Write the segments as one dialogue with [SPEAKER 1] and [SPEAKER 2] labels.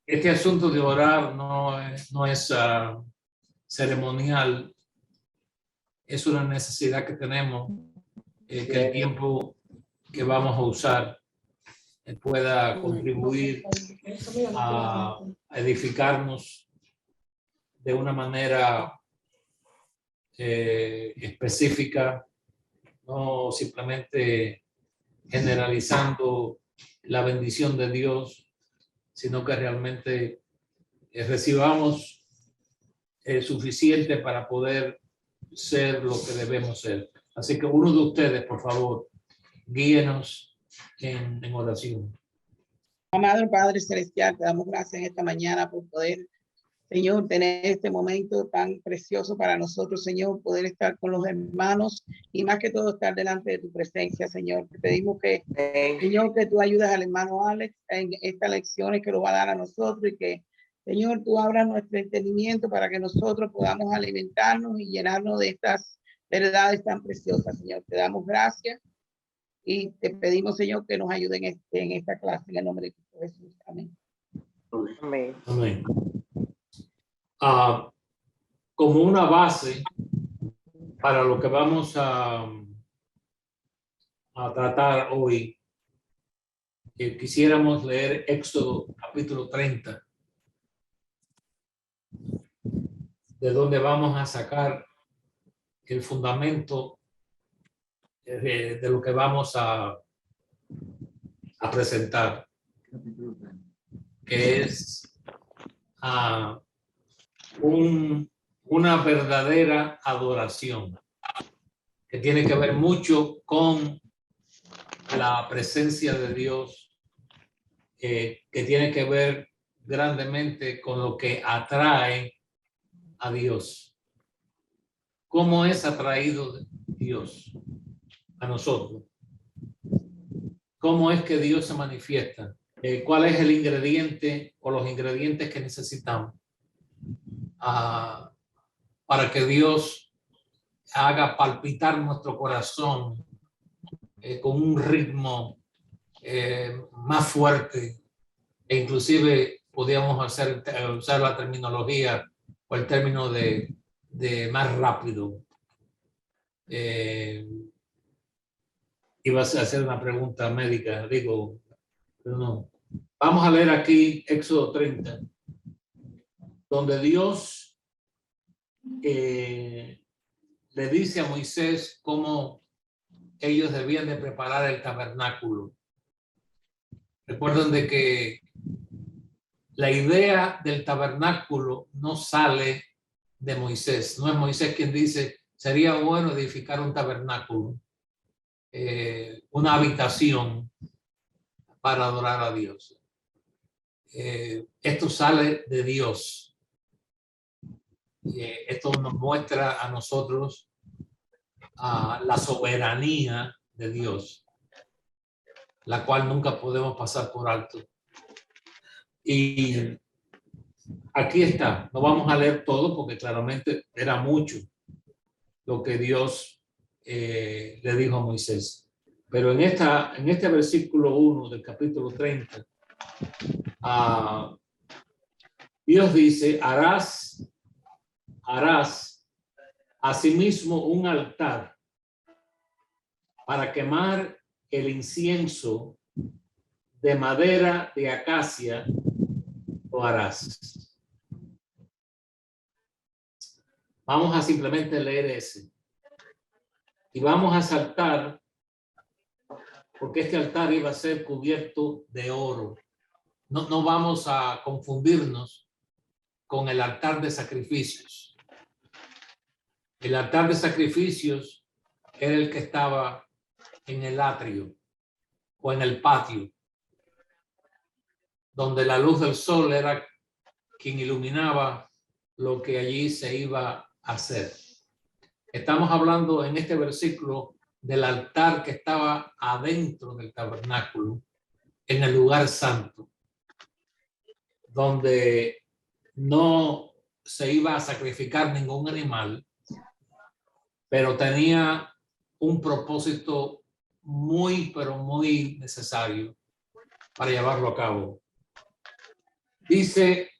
[SPEAKER 1] este asunto de orar no es ceremonial, es una necesidad que tenemos, que el tiempo que vamos a usar pueda contribuir a edificarnos de una manera específica, no simplemente generalizando la bendición de Dios, sino que realmente recibamos suficiente para poder ser lo que debemos ser. Así que uno de ustedes, por favor, guíenos en oración.
[SPEAKER 2] Amado Padre Celestial, te damos gracias en esta mañana por poder, Señor, tener este momento tan precioso para nosotros, Señor, poder estar con los hermanos y más que todo estar delante de tu presencia, Señor. Te pedimos que, Señor, que tú ayudes al hermano Alex en estas lecciones que lo va a dar a nosotros y que, Señor, tú abras nuestro entendimiento para que nosotros podamos alimentarnos y llenarnos de estas verdades tan preciosas, Señor. Te damos gracias y te pedimos, Señor, que nos ayuden en esta clase en el nombre de Cristo Jesús. Amén.
[SPEAKER 3] Amén.
[SPEAKER 1] Amén. Como una base para lo que vamos a tratar hoy, quisiéramos leer Éxodo capítulo 30, de donde vamos a sacar el fundamento de lo que vamos a presentar, que es una verdadera adoración, que tiene que ver mucho con la presencia de Dios, que tiene que ver grandemente con lo que atrae a Dios. ¿Cómo es atraído Dios a nosotros? ¿Cómo es que Dios se manifiesta? ¿Cuál es el ingrediente o los ingredientes que necesitamos para que Dios haga palpitar nuestro corazón con un ritmo más fuerte? E inclusive podríamos usar la terminología o el término de más rápido. Ibas a hacer una pregunta médica, digo, pero no. Vamos a leer aquí Éxodo 30, donde Dios le dice a Moisés cómo ellos debían de preparar el tabernáculo. Recuerden de que la idea del tabernáculo no sale de Moisés. No es Moisés quien dice, sería bueno edificar un tabernáculo, una habitación para adorar a Dios. Esto sale de Dios. Esto nos muestra a nosotros la soberanía de Dios, la cual nunca podemos pasar por alto. Y aquí está, no vamos a leer todo porque claramente era mucho lo que Dios le dijo a Moisés. Pero en este versículo 1 del capítulo 30, Dios dice, harás asimismo un altar para quemar el incienso de madera de acacia, lo harás. Vamos a simplemente leer ese. Y vamos a saltar, porque este altar iba a ser cubierto de oro. No vamos a confundirnos con el altar de sacrificios. El altar de sacrificios era el que estaba en el atrio o en el patio, donde la luz del sol era quien iluminaba lo que allí se iba a hacer. Estamos hablando en este versículo del altar que estaba adentro del tabernáculo, en el lugar santo, donde no se iba a sacrificar ningún animal, pero tenía un propósito muy, pero muy necesario para llevarlo a cabo. Dice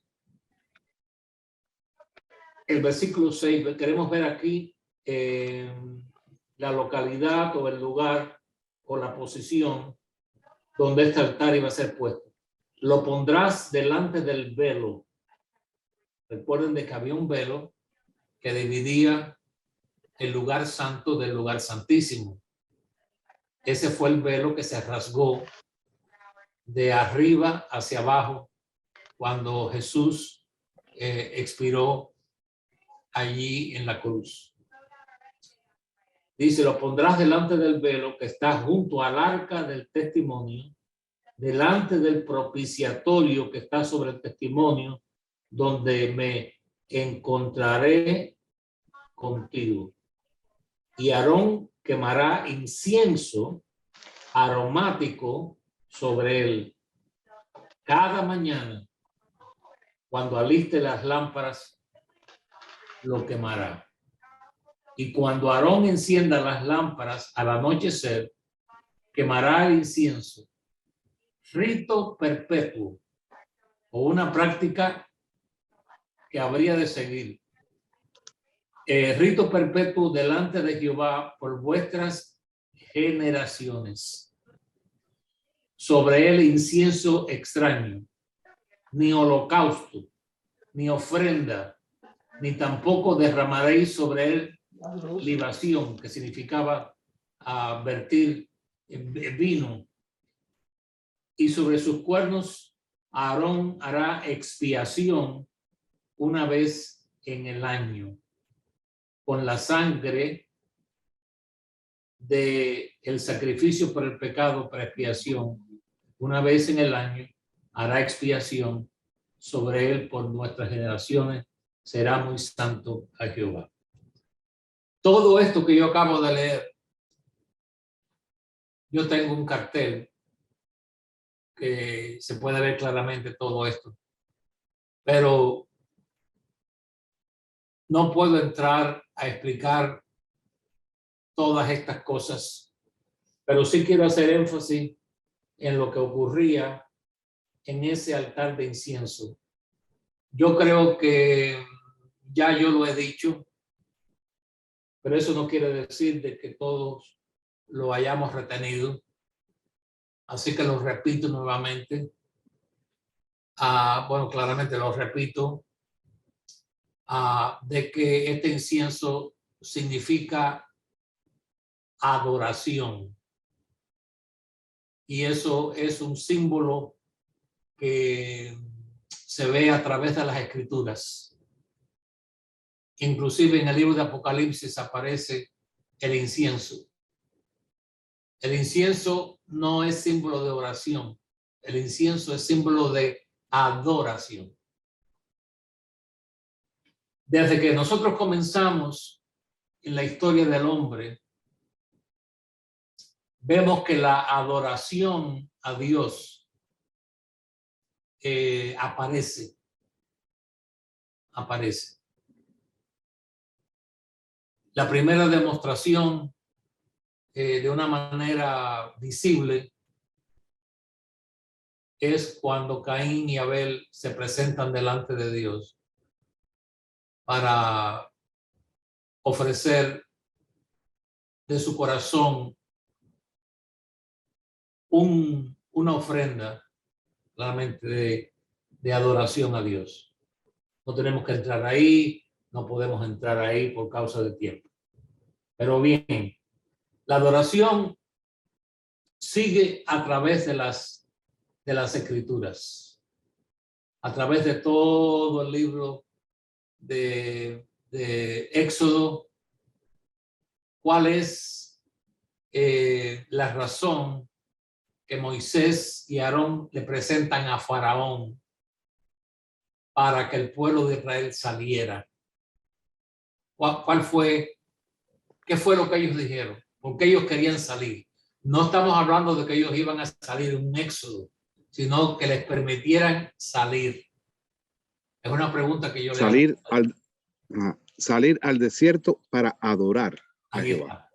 [SPEAKER 1] el versículo 6, queremos ver aquí la localidad o el lugar o la posición donde este altar iba a ser puesto. Lo pondrás delante del velo. Recuerden de que había un velo que dividía el lugar santo del lugar santísimo. Ese fue el velo que se rasgó de arriba hacia abajo cuando Jesús expiró allí en la cruz. Dice, lo pondrás delante del velo que está junto al arca del testimonio, delante del propiciatorio que está sobre el testimonio, donde me encontraré contigo. Y Aarón quemará incienso aromático sobre él cada mañana. Cuando aliste las lámparas, lo quemará. Y cuando Aarón encienda las lámparas al anochecer, quemará el incienso. Rito perpetuo, o una práctica que habría de seguir. Rito perpetuo delante de Jehová por vuestras generaciones. Sobre él incienso extraño, ni holocausto, ni ofrenda, ni tampoco derramaréis sobre él libación, que significaba vertir vino. Y sobre sus cuernos Aarón hará expiación una vez en el año con la sangre de el sacrificio por el pecado para expiación. Una vez en el año hará expiación sobre él por nuestras generaciones. Será muy santo a Jehová. Todo esto que yo acabo de leer, yo tengo un cartel que se puede ver claramente todo esto, pero no puedo entrar a explicar todas estas cosas, pero sí quiero hacer énfasis en lo que ocurría en ese altar de incienso. Yo creo que ya yo lo he dicho, pero eso no quiere decir de que todos lo hayamos retenido. Así que lo repito nuevamente. Bueno, claramente lo repito, de que este incienso significa adoración. Y eso es un símbolo que se ve a través de las escrituras. Inclusive en el libro de Apocalipsis aparece el incienso. El incienso no es símbolo de oración. El incienso es símbolo de adoración. Desde que nosotros comenzamos en la historia del hombre, vemos que la adoración a Dios aparece. La primera demostración de una manera visible es cuando Caín y Abel se presentan delante de Dios para ofrecer de su corazón una ofrenda claramente de adoración a Dios. No tenemos que entrar ahí, no podemos entrar ahí por causa de tiempo. Pero bien, la adoración sigue a través de las escrituras, a través de todo el libro de Éxodo. ¿Cuál es la razón que Moisés y Aarón le presentan a Faraón para que el pueblo de Israel saliera? ¿Cuál fue? ¿Qué fue lo que ellos dijeron? Porque ellos querían salir. No estamos hablando de que ellos iban a salir en un éxodo, sino que les permitieran salir. Es una pregunta que yo le hago.
[SPEAKER 3] Salir al desierto para adorar a
[SPEAKER 1] Ahí
[SPEAKER 3] Jehová.
[SPEAKER 1] está.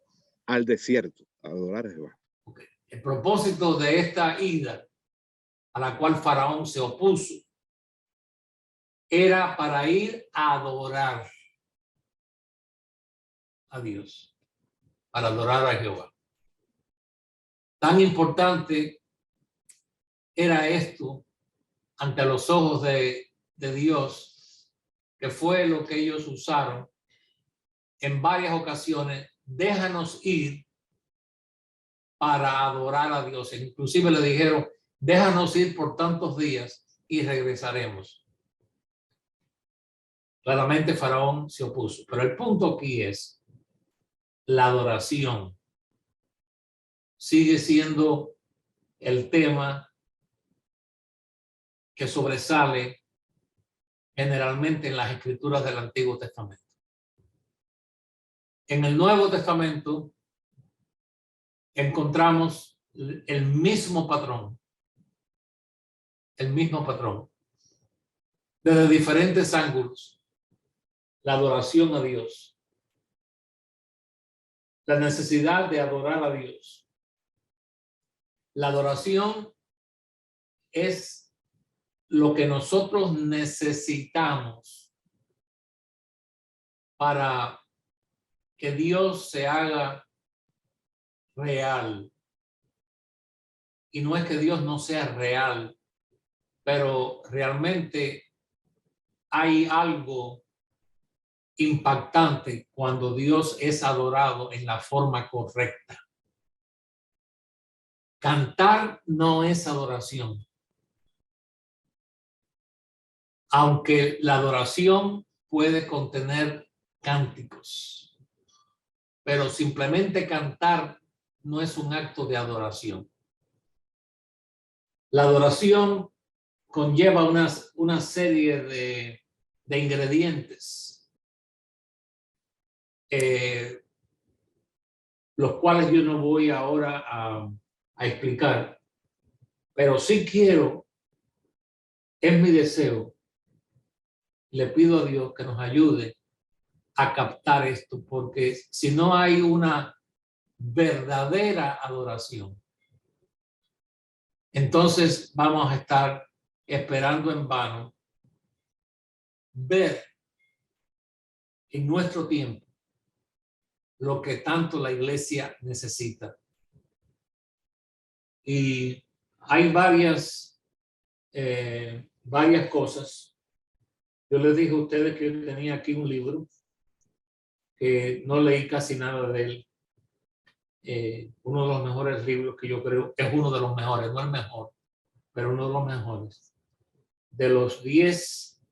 [SPEAKER 3] Al desierto, adorar a Jehová.
[SPEAKER 1] Okay. El propósito de esta ida, a la cual Faraón se opuso, era para ir a adorar a Dios, para adorar a Jehová. Tan importante era esto ante los ojos de Dios, que fue lo que ellos usaron en varias ocasiones. Déjanos ir para adorar a Dios. Inclusive le dijeron, déjanos ir por tantos días y regresaremos. Claramente Faraón se opuso, pero el punto aquí es la adoración. Sigue siendo el tema que sobresale generalmente en las escrituras del Antiguo Testamento. En el Nuevo Testamento encontramos el mismo patrón, desde diferentes ángulos. La adoración a Dios, la necesidad de adorar a Dios. La adoración es lo que nosotros necesitamos para que Dios se haga real. Y no es que Dios no sea real, pero realmente hay algo impactante cuando Dios es adorado en la forma correcta. Cantar no es adoración. Aunque la adoración puede contener cánticos, pero simplemente cantar no es un acto de adoración. La adoración conlleva una serie de ingredientes, los cuales yo no voy ahora a explicar, pero sí quiero, es mi deseo, le pido a Dios que nos ayude a captar esto, porque si no hay una verdadera adoración, entonces vamos a estar esperando en vano ver en nuestro tiempo lo que tanto la iglesia necesita. Y hay varias cosas. Yo les dije a ustedes que yo tenía aquí un libro que no leí casi nada de él. Uno de los mejores libros que yo creo es uno de los mejores, no el mejor, pero uno de los mejores. De los 10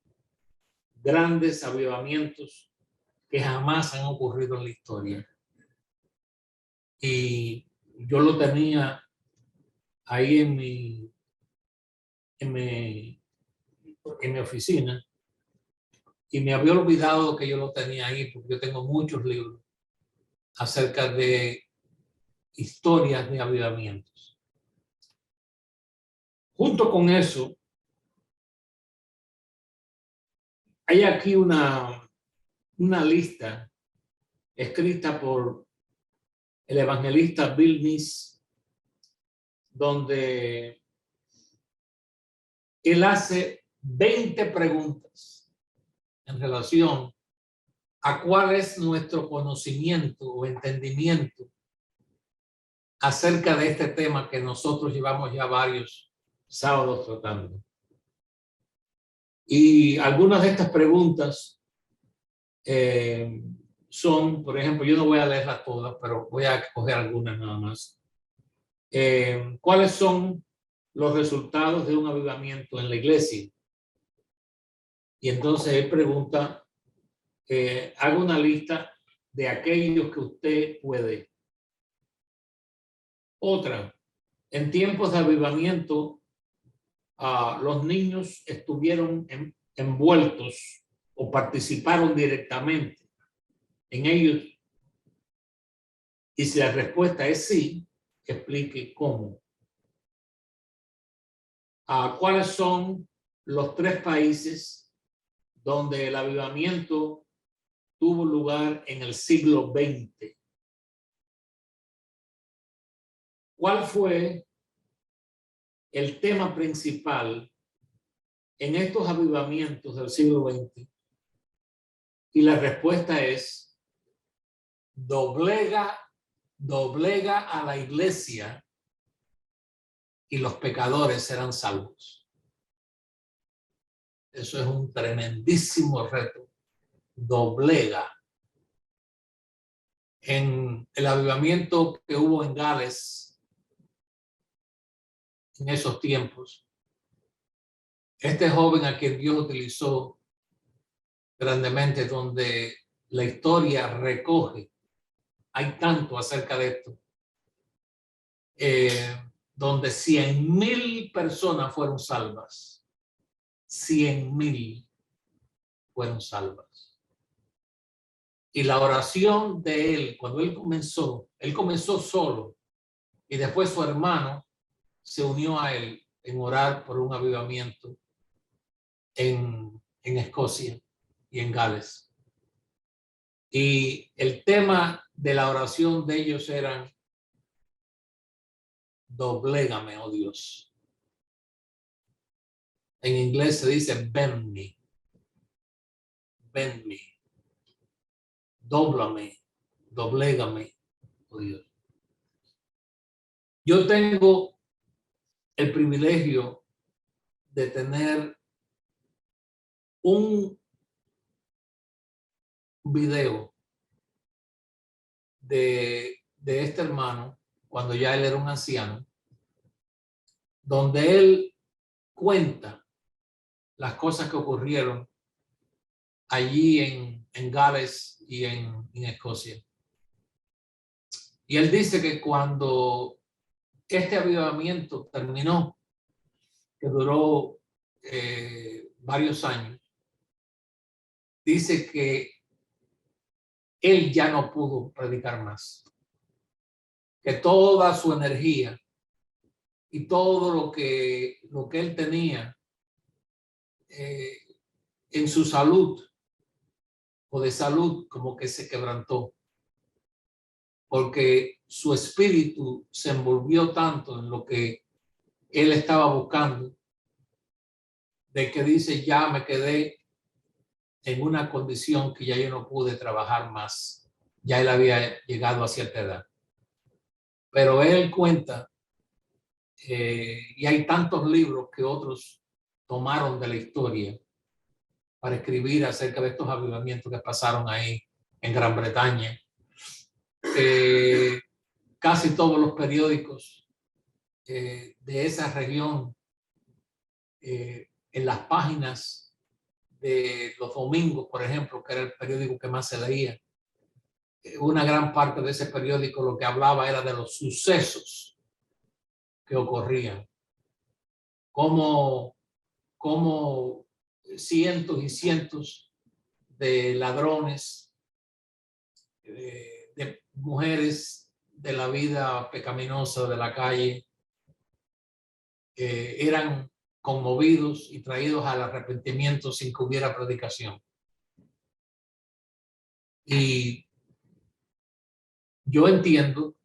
[SPEAKER 1] grandes avivamientos que jamás han ocurrido en la historia. Y yo lo tenía ahí en mi oficina y me había olvidado que yo lo tenía ahí, porque yo tengo muchos libros acerca de historias de avivamientos. Junto con eso, hay aquí una lista escrita por el evangelista Bill Meese, donde él hace 20 preguntas en relación a cuál es nuestro conocimiento o entendimiento acerca de este tema que nosotros llevamos ya varios sábados tratando. Y algunas de estas preguntas son, por ejemplo, yo no voy a leerlas todas, pero voy a coger algunas nada más. ¿Cuáles son los resultados de un avivamiento en la iglesia? Y entonces él pregunta, haga una lista de aquellos que usted puede. Otra, en tiempos de avivamiento, los niños estuvieron envueltos o participaron directamente en ellos. Y si la respuesta es sí, explique cómo. ¿Cuáles son los 3 países donde el avivamiento tuvo lugar en el siglo XX? ¿Cuál fue el tema principal en estos avivamientos del siglo XX? Y la respuesta es: doblega a la iglesia y los pecadores serán salvos. Eso es un tremendísimo reto. Doblega. En el avivamiento que hubo en Gales en esos tiempos, este joven a quien Dios utilizó grandemente, donde la historia recoge, hay tanto acerca de esto, donde 100,000 personas fueron salvas. 100,000 fueron salvas. Y la oración de él, cuando él comenzó solo, y después su hermano se unió a él en orar por un avivamiento en Escocia y en Gales. Y el tema de la oración de ellos era: doblégame, oh Dios. En inglés se dice bend me. Bend me. Dóblame, doblégame, oh Dios. Yo tengo el privilegio de tener un video de este hermano cuando ya él era un anciano, donde él cuenta las cosas que ocurrieron allí en Gales y en Escocia. Y él dice que cuando este avivamiento terminó, que duró varios años, dice que él ya no pudo predicar más, que toda su energía y todo lo que él tenía en su salud o de salud como que se quebrantó, porque su espíritu se envolvió tanto en lo que él estaba buscando, de que dice: ya me quedé en una condición que ya yo no pude trabajar más. Ya él había llegado a cierta edad. Pero él cuenta, y hay tantos libros que otros tomaron de la historia para escribir acerca de estos avivamientos que pasaron ahí en Gran Bretaña. Casi todos los periódicos de esa región, en las páginas de los domingos, por ejemplo, que era el periódico que más se leía, una gran parte de ese periódico lo que hablaba era de los sucesos que ocurrían, como cientos y cientos de ladrones, de mujeres de la vida pecaminosa de la calle, eran conmovidos y traídos al arrepentimiento sin que hubiera predicación. Y yo entiendo,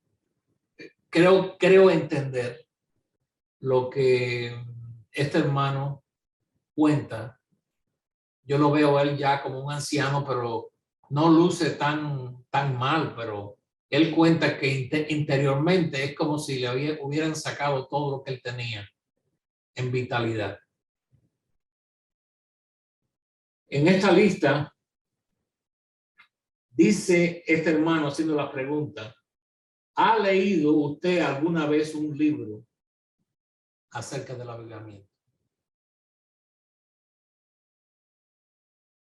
[SPEAKER 1] creo entender lo que este hermano cuenta. Yo lo veo a él ya como un anciano, pero no luce tan mal, pero él cuenta que interiormente es como si le hubieran sacado todo lo que él tenía en vitalidad. En esta lista dice este hermano, haciendo la pregunta: ¿ha leído usted alguna vez un libro acerca del avivamiento?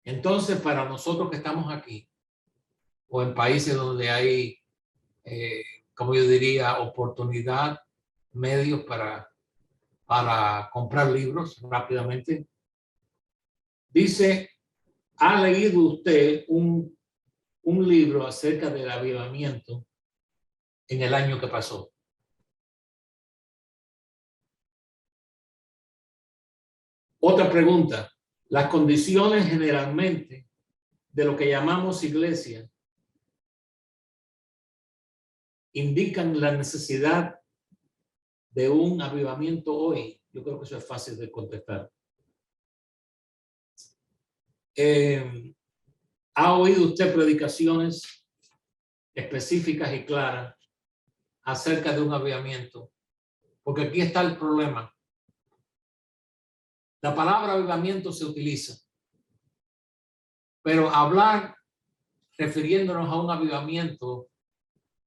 [SPEAKER 1] Entonces, para nosotros que estamos aquí, o en países donde hay, como yo diría, oportunidad, medios para comprar libros rápidamente, dice: ¿ha leído usted un libro acerca del avivamiento en el año que pasó? Otra pregunta: las condiciones generalmente de lo que llamamos iglesia indican la necesidad de un avivamiento hoy. Yo creo que eso es fácil de contestar. ¿Ha oído usted predicaciones específicas y claras acerca de un avivamiento? Porque aquí está el problema. La palabra avivamiento se utiliza, pero hablar refiriéndonos a un avivamiento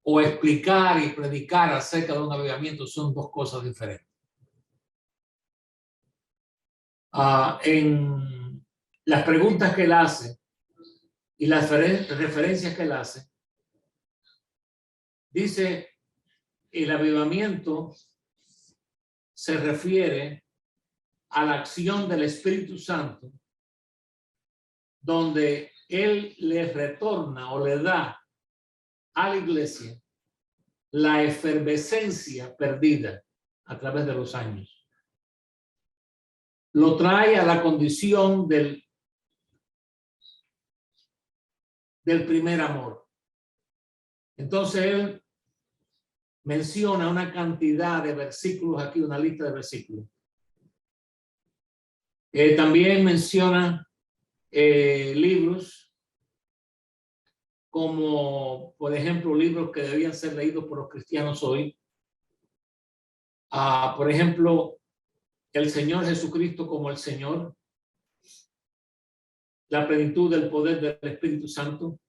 [SPEAKER 1] o explicar y predicar acerca de un avivamiento son dos cosas diferentes. En las preguntas que él hace y las referencias que él hace, dice el avivamiento se refiere a la acción del Espíritu Santo, donde él le retorna o le da a la iglesia la efervescencia perdida a través de los años. Lo trae a la condición del primer amor. Entonces él menciona una cantidad de versículos aquí, una lista de versículos. También menciona libros como, por ejemplo, libros que debían ser leídos por los cristianos hoy. Por ejemplo, El Señor Jesucristo como el Señor, La plenitud del poder del Espíritu Santo,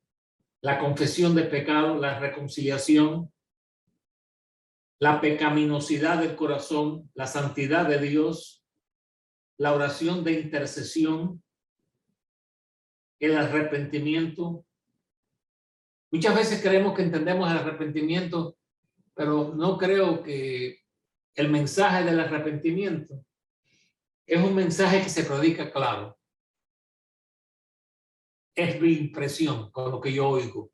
[SPEAKER 1] La confesión de pecado, la reconciliación, la pecaminosidad del corazón, la santidad de Dios, la oración de intercesión, el arrepentimiento. Muchas veces creemos que entendemos el arrepentimiento, pero no creo que el mensaje del arrepentimiento es un mensaje que se predica claro. Es mi impresión con lo que yo oigo.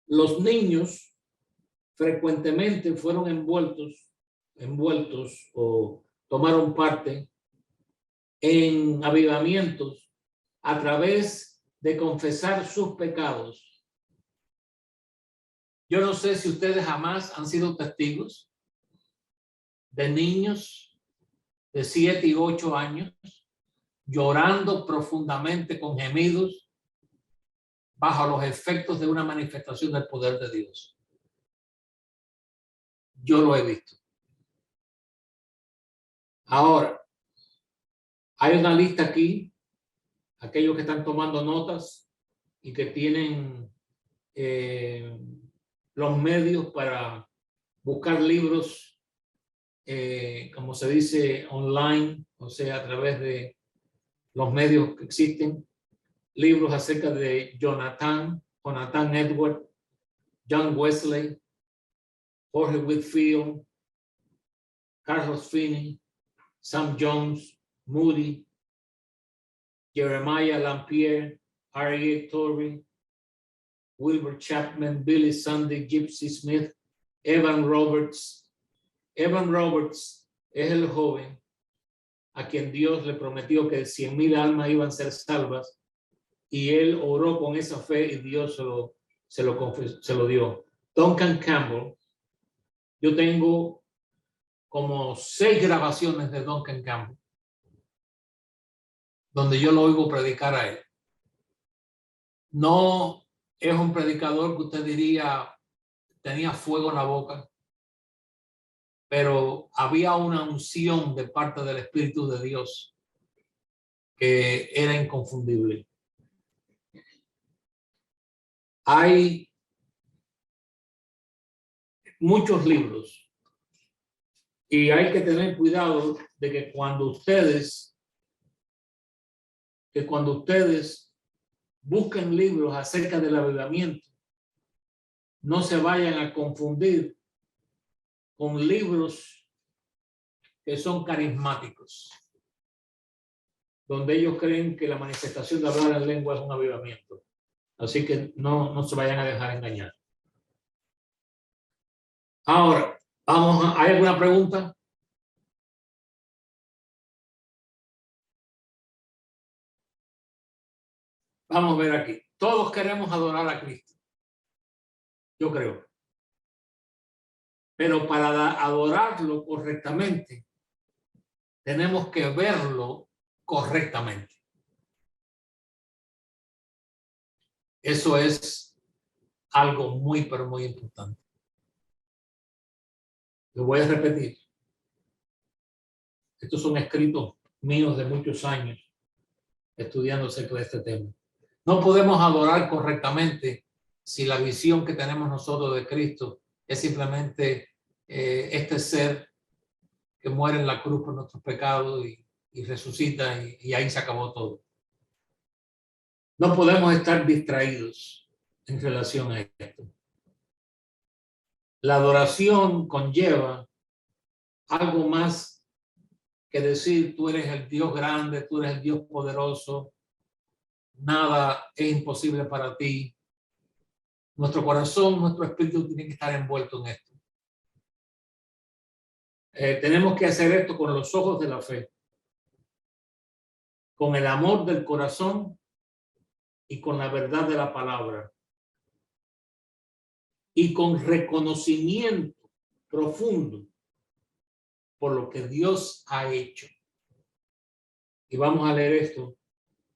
[SPEAKER 1] Los niños frecuentemente fueron envueltos o tomaron parte en avivamientos a través de confesar sus pecados. Yo no sé si ustedes jamás han sido testigos de niños de 7 y 8 años llorando profundamente con gemidos bajo los efectos de una manifestación del poder de Dios. Yo lo he visto. Ahora, hay una lista aquí, aquellos que están tomando notas y que tienen los medios para buscar libros, como se dice, online, o sea, a través de los medios que existen, libros acerca de Jonathan Edwards, John Wesley, Jorge Whitfield, Carlos Finney, Sam Jones, Moody, Jeremiah Lampier, R.A. Torrey, Wilbur Chapman, Billy Sunday, Gypsy Smith, Evan Roberts. Evan Roberts es el joven a quien Dios le prometió que 100,000 almas iban a ser salvas, y él oró con esa fe y Dios se lo dio. Duncan Campbell, yo tengo como 6 grabaciones de Duncan Campbell, donde yo lo oigo predicar a él. No es un predicador que usted diría tenía fuego en la boca, pero había una unción de parte del Espíritu de Dios que era inconfundible. Hay muchos libros y hay que tener cuidado de que cuando ustedes busquen libros acerca del avivamiento, no se vayan a confundir con libros que son carismáticos, donde ellos creen que la manifestación de hablar en lengua es un avivamiento. Así que no se vayan a dejar engañar. Ahora, ¿hay alguna pregunta? Vamos a ver aquí. Todos queremos adorar a Cristo. Yo creo. Pero para adorarlo correctamente, tenemos que verlo correctamente. Eso es algo muy, pero muy importante. Lo voy a repetir. Estos son escritos míos de muchos años estudiando acerca de este tema. No podemos adorar correctamente si la visión que tenemos nosotros de Cristo es simplemente este ser que muere en la cruz por nuestros pecados y resucita y ahí se acabó todo. No podemos estar distraídos en relación a esto. La adoración conlleva algo más que decir tú eres el Dios grande, tú eres el Dios poderoso, nada es imposible para ti. Nuestro corazón, nuestro espíritu tiene que estar envuelto en esto. Tenemos que hacer esto con los ojos de la fe, con el amor del corazón y con la verdad de la palabra. Y con reconocimiento profundo por lo que Dios ha hecho. Y vamos a leer esto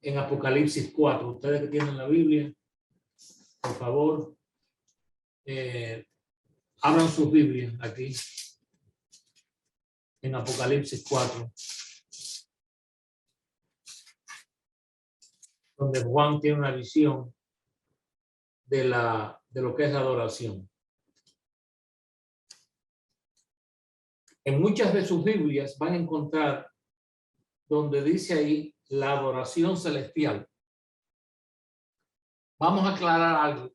[SPEAKER 1] en Apocalipsis 4. Ustedes que tienen la Biblia, por favor, abran sus Biblias aquí en Apocalipsis 4, donde Juan tiene una visión de lo que es la adoración. En muchas de sus Biblias van a encontrar donde dice ahí la adoración celestial. Vamos a aclarar algo.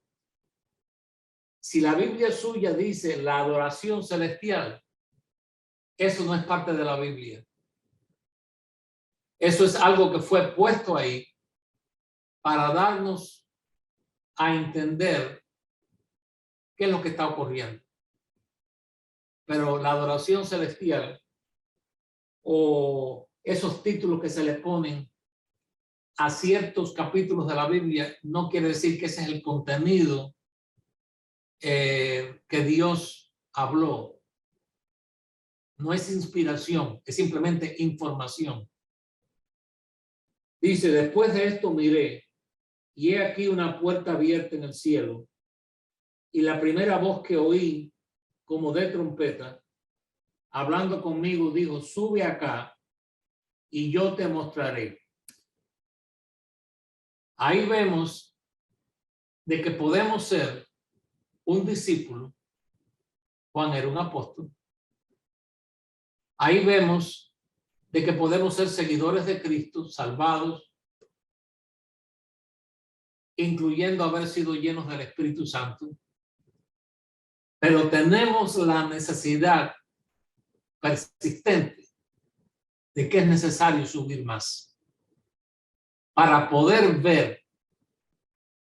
[SPEAKER 1] Si la Biblia suya dice la adoración celestial, eso no es parte de la Biblia. Eso es algo que fue puesto ahí para darnos a entender qué es lo que está ocurriendo. Pero la adoración celestial o esos títulos que se le ponen a ciertos capítulos de la Biblia no quiere decir que ese es el contenido que Dios habló. No es inspiración, es simplemente información. Dice, después de esto miré, y he aquí una puerta abierta en el cielo, y la primera voz que oí, como de trompeta, hablando conmigo, dijo, sube acá, y yo te mostraré. Ahí vemos de que podemos ser un discípulo. Juan era un apóstol. Ahí vemos de que podemos ser seguidores de Cristo, salvados, incluyendo haber sido llenos del Espíritu Santo. Pero tenemos la necesidad persistente de que es necesario subir más para poder ver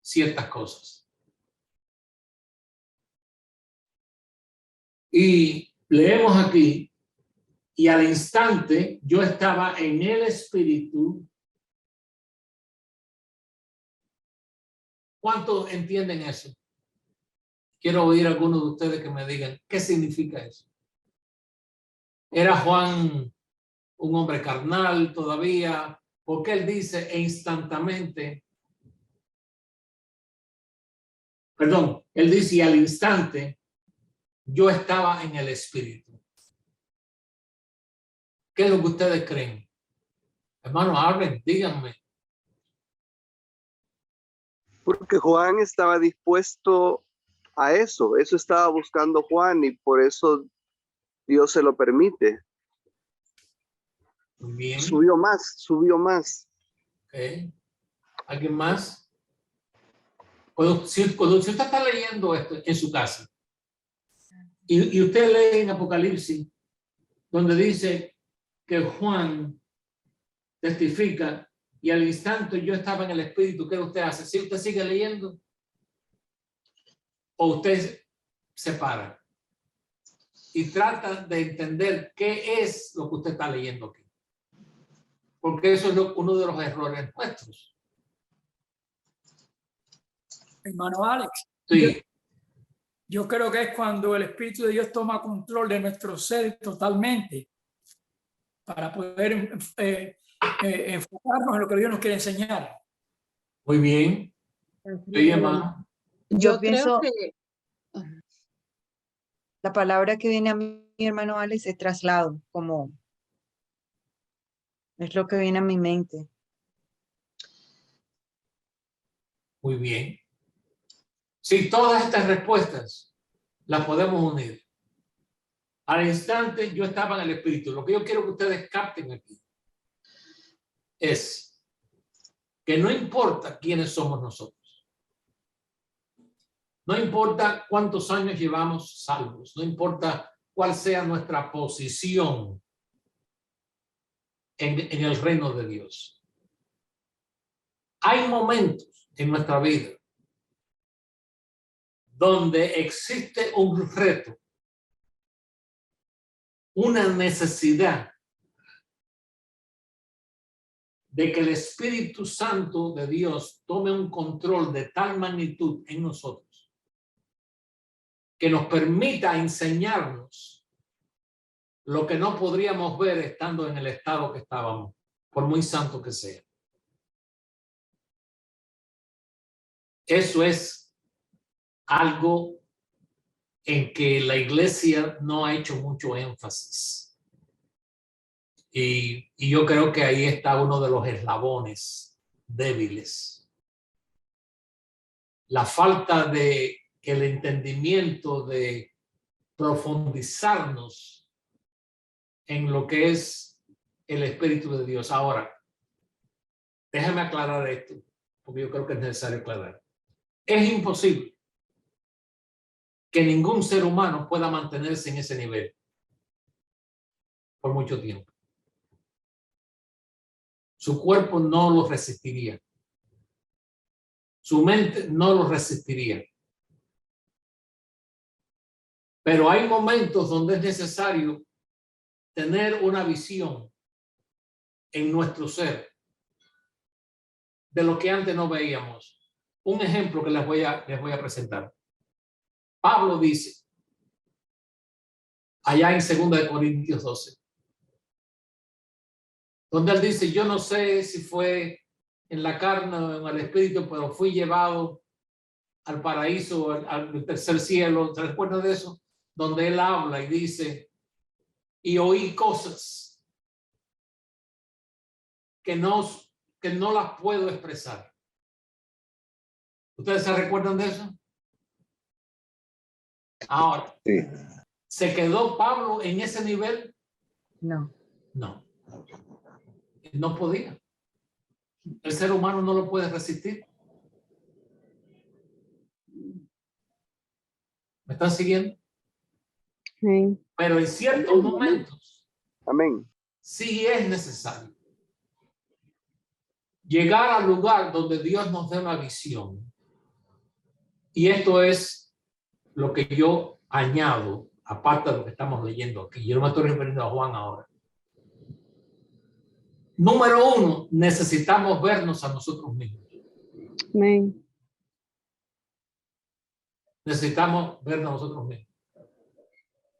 [SPEAKER 1] ciertas cosas. Y leemos aquí, y al instante yo estaba en el Espíritu. ¿Cuántos entienden eso? Quiero oír a algunos de ustedes que me digan qué significa eso. ¿Era Juan un hombre carnal todavía? Porque él dice e instantáneamente, perdón, él dice y al instante yo estaba en el Espíritu. ¿Qué es lo que ustedes creen? Hermanos, hablen, díganme.
[SPEAKER 4] Porque Juan estaba dispuesto a eso estaba buscando Juan y por eso Dios se lo permite.
[SPEAKER 1] Bien.
[SPEAKER 4] Subió más.
[SPEAKER 1] Okay. ¿Alguien más? Cuando usted está leyendo esto en su casa y usted lee en Apocalipsis donde dice que Juan testifica y al instante yo estaba en el Espíritu, ¿qué usted hace? ¿Si usted sigue leyendo o usted se para y trata de entender qué es lo que usted está leyendo aquí? Porque eso es uno de los errores nuestros.
[SPEAKER 5] Hermano Alex.
[SPEAKER 1] Sí.
[SPEAKER 5] Yo creo que es cuando el Espíritu de Dios toma control de nuestro ser totalmente para poder enfocarnos en lo que Dios nos quiere enseñar.
[SPEAKER 1] Muy bien. Sí, hermano.
[SPEAKER 6] Yo
[SPEAKER 7] creo
[SPEAKER 6] pienso,
[SPEAKER 7] que
[SPEAKER 6] la palabra que viene a mi hermano Alex es traslado, como es lo que viene a mi mente.
[SPEAKER 1] Muy bien. Sí, todas estas respuestas las podemos unir. Al instante yo estaba en el Espíritu. Lo que yo quiero que ustedes capten aquí es que no importa quiénes somos nosotros. No importa cuántos años llevamos salvos. No importa cuál sea nuestra posición en el reino de Dios. Hay momentos en nuestra vida donde existe un reto, una necesidad de que el Espíritu Santo de Dios tome un control de tal magnitud en nosotros que nos permita enseñarnos lo que no podríamos ver estando en el estado que estábamos, por muy santo que sea. Eso es algo en que la iglesia no ha hecho mucho énfasis. Y yo creo que ahí está uno de los eslabones débiles. La falta de el entendimiento de profundizarnos en lo que es el Espíritu de Dios. Ahora, déjame aclarar esto, porque yo creo que es necesario aclarar. Es imposible que ningún ser humano pueda mantenerse en ese nivel por mucho tiempo. Su cuerpo no lo resistiría. Su mente no lo resistiría. Pero hay momentos donde es necesario tener una visión en nuestro ser de lo que antes no veíamos. Un ejemplo que les voy a presentar. Pablo dice, allá en 2 Corintios 12, donde él dice, yo no sé si fue en la carne o en el espíritu, pero fui llevado al paraíso, al tercer cielo. ¿Se recuerdan de eso? Donde él habla y dice, y oí cosas que no las puedo expresar. ¿Ustedes se recuerdan de eso? Ahora,
[SPEAKER 3] Sí.
[SPEAKER 1] ¿se quedó Pablo en ese nivel?
[SPEAKER 6] No.
[SPEAKER 1] No. No podía. El ser humano no lo puede resistir. ¿Me están siguiendo?
[SPEAKER 7] sí.
[SPEAKER 1] Pero en ciertos momentos
[SPEAKER 4] Amén.
[SPEAKER 1] sí es necesario llegar al lugar donde Dios nos dé una visión. Y esto es lo que yo añado, aparte de lo que estamos leyendo aquí. Yo no me estoy refiriendo a Juan ahora. Número uno, necesitamos vernos a nosotros mismos.
[SPEAKER 7] Amén.
[SPEAKER 1] Necesitamos vernos a nosotros mismos.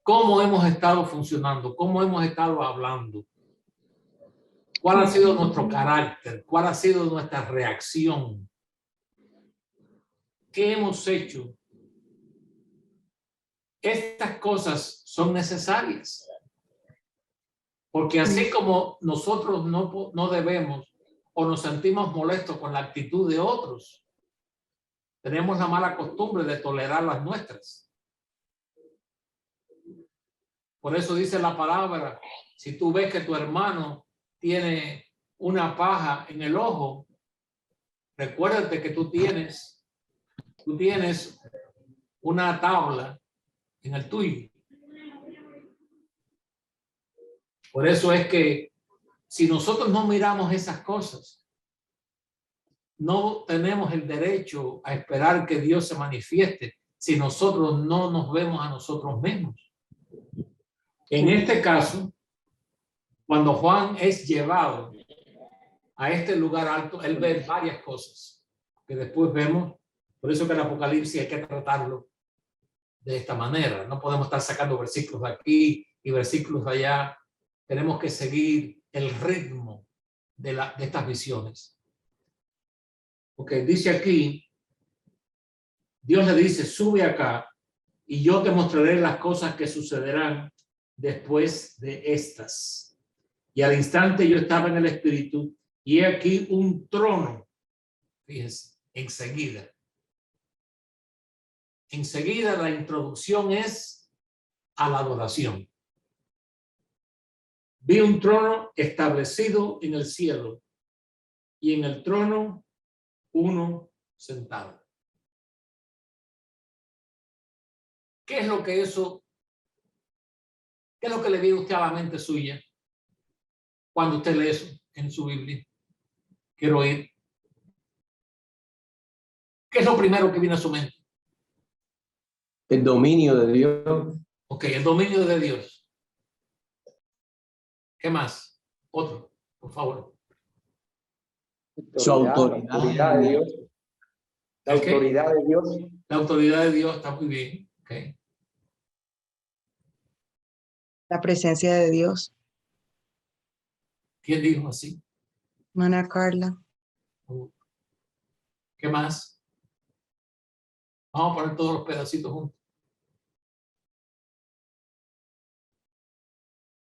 [SPEAKER 1] ¿Cómo hemos estado funcionando? ¿Cómo hemos estado hablando? ¿Cuál ha sido nuestro carácter? ¿Cuál ha sido nuestra reacción? ¿Qué hemos hecho? Estas cosas son necesarias. Porque así como nosotros no debemos o nos sentimos molestos con la actitud de otros, tenemos la mala costumbre de tolerar las nuestras. Por eso dice la palabra, si tú ves que tu hermano tiene una paja en el ojo, recuérdate que tú tienes una tabla en el tuyo. Por eso es que si nosotros no miramos esas cosas, no tenemos el derecho a esperar que Dios se manifieste si nosotros no nos vemos a nosotros mismos. En este caso, cuando Juan es llevado a este lugar alto, él ve varias cosas que después vemos. Por eso que el Apocalipsis hay que tratarlo de esta manera. No podemos estar sacando versículos de aquí y versículos de allá. Tenemos que seguir el ritmo de estas visiones. Porque dice aquí, Dios le dice, sube acá y yo te mostraré las cosas que sucederán después de estas. Y al instante yo estaba en el espíritu y he aquí un trono. Fíjense, enseguida. Enseguida la introducción es a la adoración. Vi un trono establecido en el cielo y en el trono uno sentado. ¿Qué es lo que le viene usted a la mente suya cuando usted lee eso en su Biblia? Quiero oír. ¿Qué es lo primero que viene a su mente?
[SPEAKER 8] El dominio de Dios.
[SPEAKER 1] Ok, el dominio de Dios. ¿Qué más? Otro, por favor.
[SPEAKER 8] Su autoridad de Dios. La
[SPEAKER 1] ¿El qué?
[SPEAKER 8] autoridad de Dios.
[SPEAKER 1] La autoridad de Dios está muy bien. Okay.
[SPEAKER 6] La presencia de Dios.
[SPEAKER 1] ¿Quién dijo así?
[SPEAKER 6] Hermana Carla.
[SPEAKER 1] ¿Qué más? Vamos a poner todos los pedacitos juntos.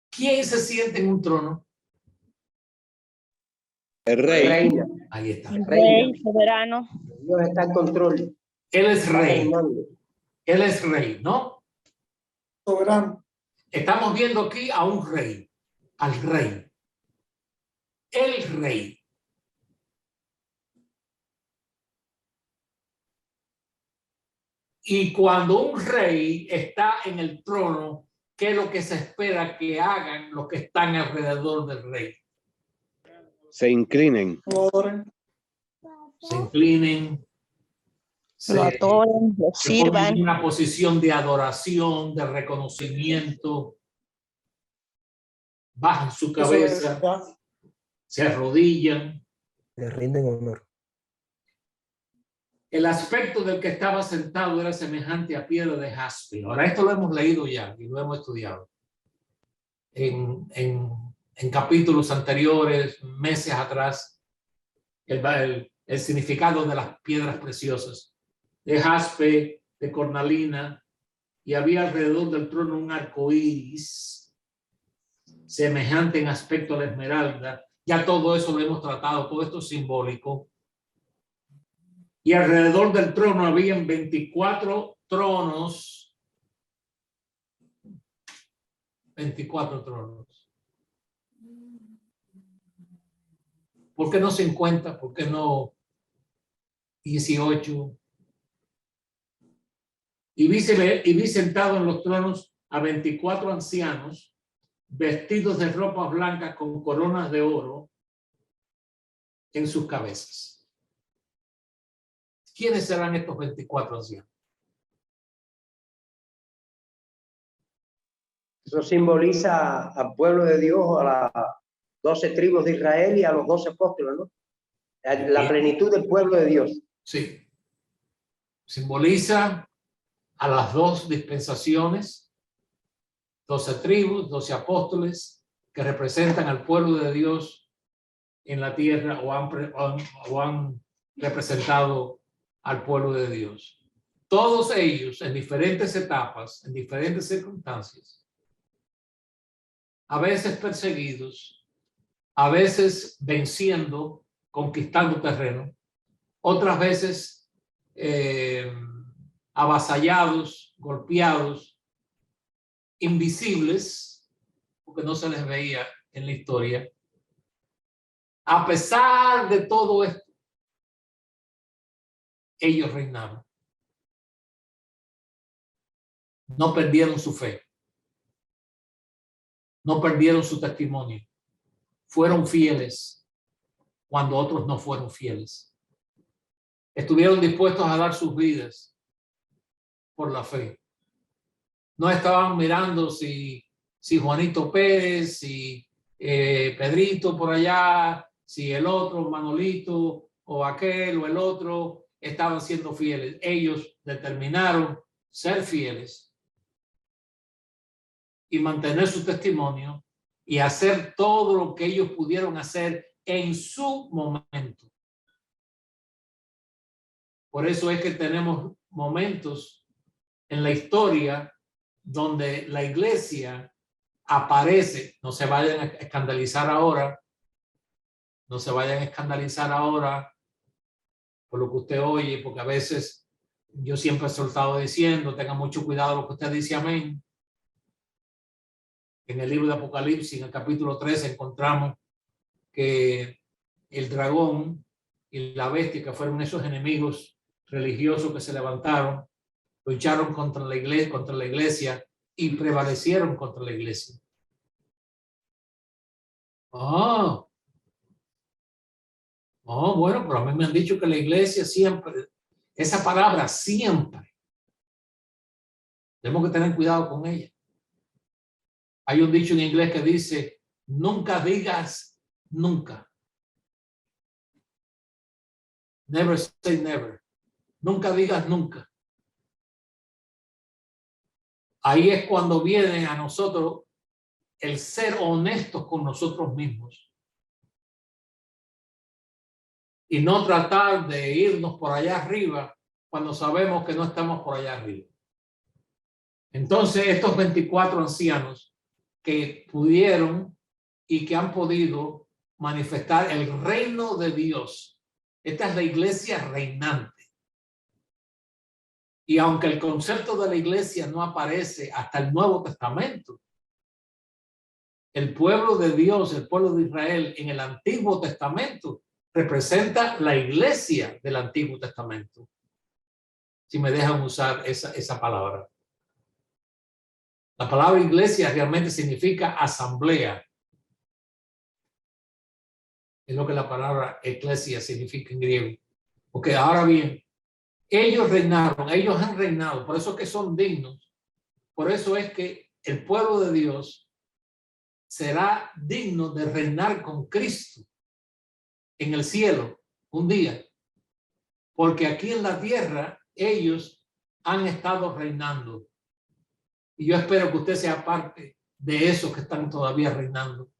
[SPEAKER 1] ¿Quién se siente en un trono?
[SPEAKER 3] El rey.
[SPEAKER 8] Reina.
[SPEAKER 1] Ahí está.
[SPEAKER 7] El Rey soberano.
[SPEAKER 8] Dios está en control.
[SPEAKER 1] Él es rey.
[SPEAKER 8] Reinando.
[SPEAKER 1] Él es rey, ¿no?
[SPEAKER 5] Soberano.
[SPEAKER 1] Estamos viendo aquí a un rey, al rey. El rey. Y cuando un rey está en el trono, ¿qué es lo que se espera que hagan los que están alrededor del rey?
[SPEAKER 3] Se inclinen.
[SPEAKER 1] Se inclinen,
[SPEAKER 7] Lo adoren, lo
[SPEAKER 1] se ponen
[SPEAKER 7] sirvan.
[SPEAKER 1] en una posición de adoración, de reconocimiento, bajan su cabeza, se arrodillan.
[SPEAKER 8] Le rinden honor.
[SPEAKER 1] El aspecto del que estaba sentado era semejante a piedra de jaspe. Ahora, esto lo hemos leído ya y lo hemos estudiado en capítulos anteriores, meses atrás, el significado de las piedras preciosas, de jaspe, de cornalina, y había alrededor del trono un arco iris, semejante en aspecto a la esmeralda. Ya todo eso lo hemos tratado, todo esto es simbólico. Y alrededor del trono habían 24 tronos. 24 tronos. ¿Por qué no 50? ¿Por qué no 18? Y vi sentado en los tronos a 24 ancianos vestidos de ropas blancas con coronas de oro en sus cabezas. ¿Quiénes serán estos 24 ancianos?
[SPEAKER 8] Eso simboliza al pueblo de Dios, a las 12 tribus de Israel y a los 12 apóstoles, ¿no? La plenitud del pueblo de Dios.
[SPEAKER 1] Sí. Simboliza a las dos dispensaciones, 12 tribus, 12 apóstoles, que representan al pueblo de Dios en la tierra o han representado al pueblo de Dios. Todos ellos en diferentes etapas, en diferentes circunstancias, a veces perseguidos, a veces venciendo, conquistando terreno, otras veces avasallados, golpeados, invisibles, porque no se les veía en la historia. A pesar de todo esto, ellos reinaron. No perdieron su fe. No perdieron su testimonio. Fueron fieles cuando otros no fueron fieles. Estuvieron dispuestos a dar sus vidas por la fe. No estaban mirando si Juanito Pérez, si Pedrito por allá, si el otro Manolito o aquel o el otro estaban siendo fieles. Ellos determinaron ser fieles y mantener su testimonio y hacer todo lo que ellos pudieron hacer en su momento. Por eso es que tenemos momentos en la historia donde la iglesia aparece. No se vayan a escandalizar ahora. No se vayan a escandalizar ahora por lo que usted oye, porque a veces yo siempre he soltado diciendo, tengan mucho cuidado lo que usted dice, amén. En el libro de Apocalipsis, en el capítulo 13, encontramos que el dragón y la bestia, que fueron esos enemigos religiosos que se levantaron, lucharon contra la iglesia y prevalecieron contra la iglesia. Bueno, pero a mí me han dicho que la iglesia siempre, esa palabra siempre, tenemos que tener cuidado con ella. Hay un dicho en inglés que dice, nunca digas nunca. Never say never. Nunca digas nunca. Ahí es cuando viene a nosotros el ser honestos con nosotros mismos. Y no tratar de irnos por allá arriba cuando sabemos que no estamos por allá arriba. Entonces, estos 24 ancianos que pudieron y que han podido manifestar el reino de Dios. Esta es la iglesia reinante. Y aunque el concepto de la iglesia no aparece hasta el Nuevo Testamento, el pueblo de Dios, el pueblo de Israel en el Antiguo Testamento representa la iglesia del Antiguo Testamento. Si me dejan usar esa palabra. La palabra iglesia realmente significa asamblea. Es lo que la palabra eclesia significa en griego. Porque ahora bien, ellos reinaron, ellos han reinado, por eso es que son dignos. Por eso es que el pueblo de Dios será digno de reinar con Cristo en el cielo un día. Porque aquí en la tierra ellos han estado reinando. Y yo espero que usted sea parte de esos que están todavía reinando.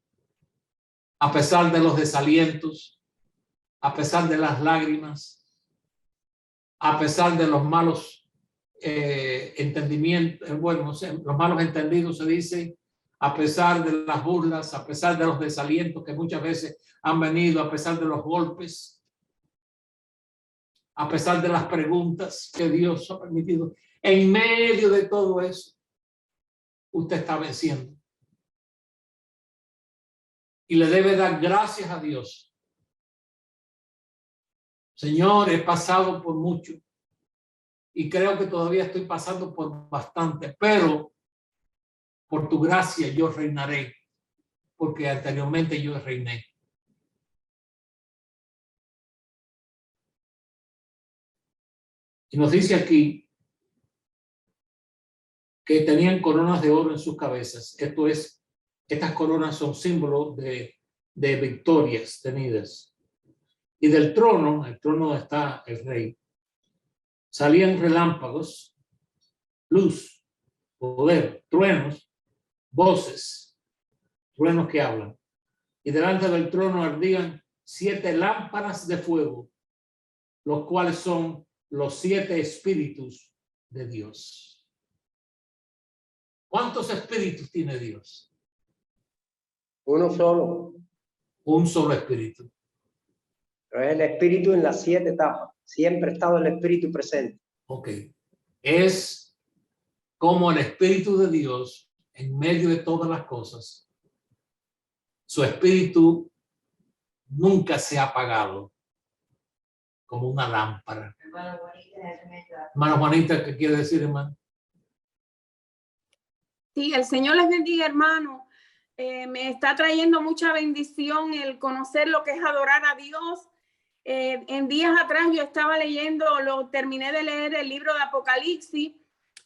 [SPEAKER 1] A pesar de los desalientos, a pesar de las lágrimas, a pesar de los malos entendimientos, bueno, no sé, los malos entendidos se dice, a pesar de las burlas, a pesar de los desalientos que muchas veces han venido, a pesar de los golpes, a pesar de las preguntas que Dios ha permitido. En medio de todo eso, usted está venciendo. Y le debe dar gracias a Dios. Señor, he pasado por mucho. Y creo que todavía estoy pasando por bastante. Pero por tu gracia yo reinaré. Porque anteriormente yo reiné. Y nos dice aquí que tenían coronas de oro en sus cabezas. Esto es, estas coronas son símbolos de victorias tenidas. Y del trono, el trono donde está el rey, salían relámpagos, luz, poder, truenos, voces, truenos que hablan. Y delante del trono ardían 7 lámparas de fuego, los cuales son los 7 espíritus de Dios. ¿Cuántos espíritus tiene Dios?
[SPEAKER 8] Uno solo.
[SPEAKER 1] Un solo espíritu.
[SPEAKER 8] Pero es el espíritu en las 7 etapas. Siempre ha estado el espíritu presente.
[SPEAKER 1] Ok. Es como el espíritu de Dios en medio de todas las cosas. Su espíritu nunca se ha apagado como una lámpara. Hermana Juanita, ¿qué quiere decir, hermano?
[SPEAKER 9] Sí, el Señor les bendiga, hermano. Me está trayendo mucha bendición el conocer lo que es adorar a Dios. En días atrás yo estaba leyendo, terminé de leer el libro de Apocalipsis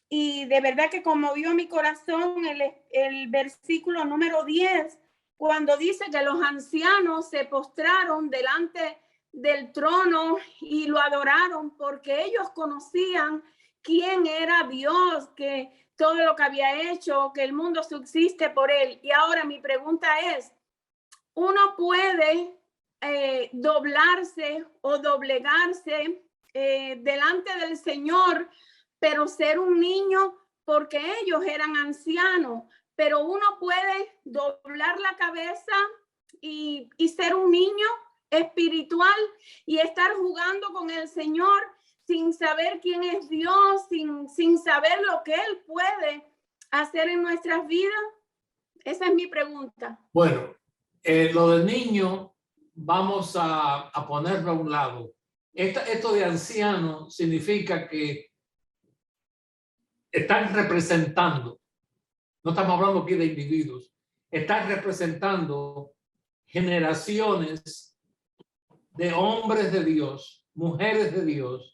[SPEAKER 9] y de verdad que conmovió mi corazón el versículo número 10, cuando dice que los ancianos se postraron delante del trono y lo adoraron porque ellos conocían quién era Dios, que todo lo que había hecho, que el mundo subsiste por él. Y ahora mi pregunta es, ¿uno puede doblarse o doblegarse delante del Señor, pero ser un niño? Porque ellos eran ancianos, pero uno puede doblar la cabeza y ser un niño espiritual y estar jugando con el Señor sin saber quién es Dios, sin saber lo que Él puede hacer en nuestras vidas. Esa es mi pregunta.
[SPEAKER 1] Bueno, lo del niño vamos a ponerlo a un lado. Esto de anciano significa que están representando, no estamos hablando aquí de individuos, están representando generaciones de hombres de Dios, mujeres de Dios,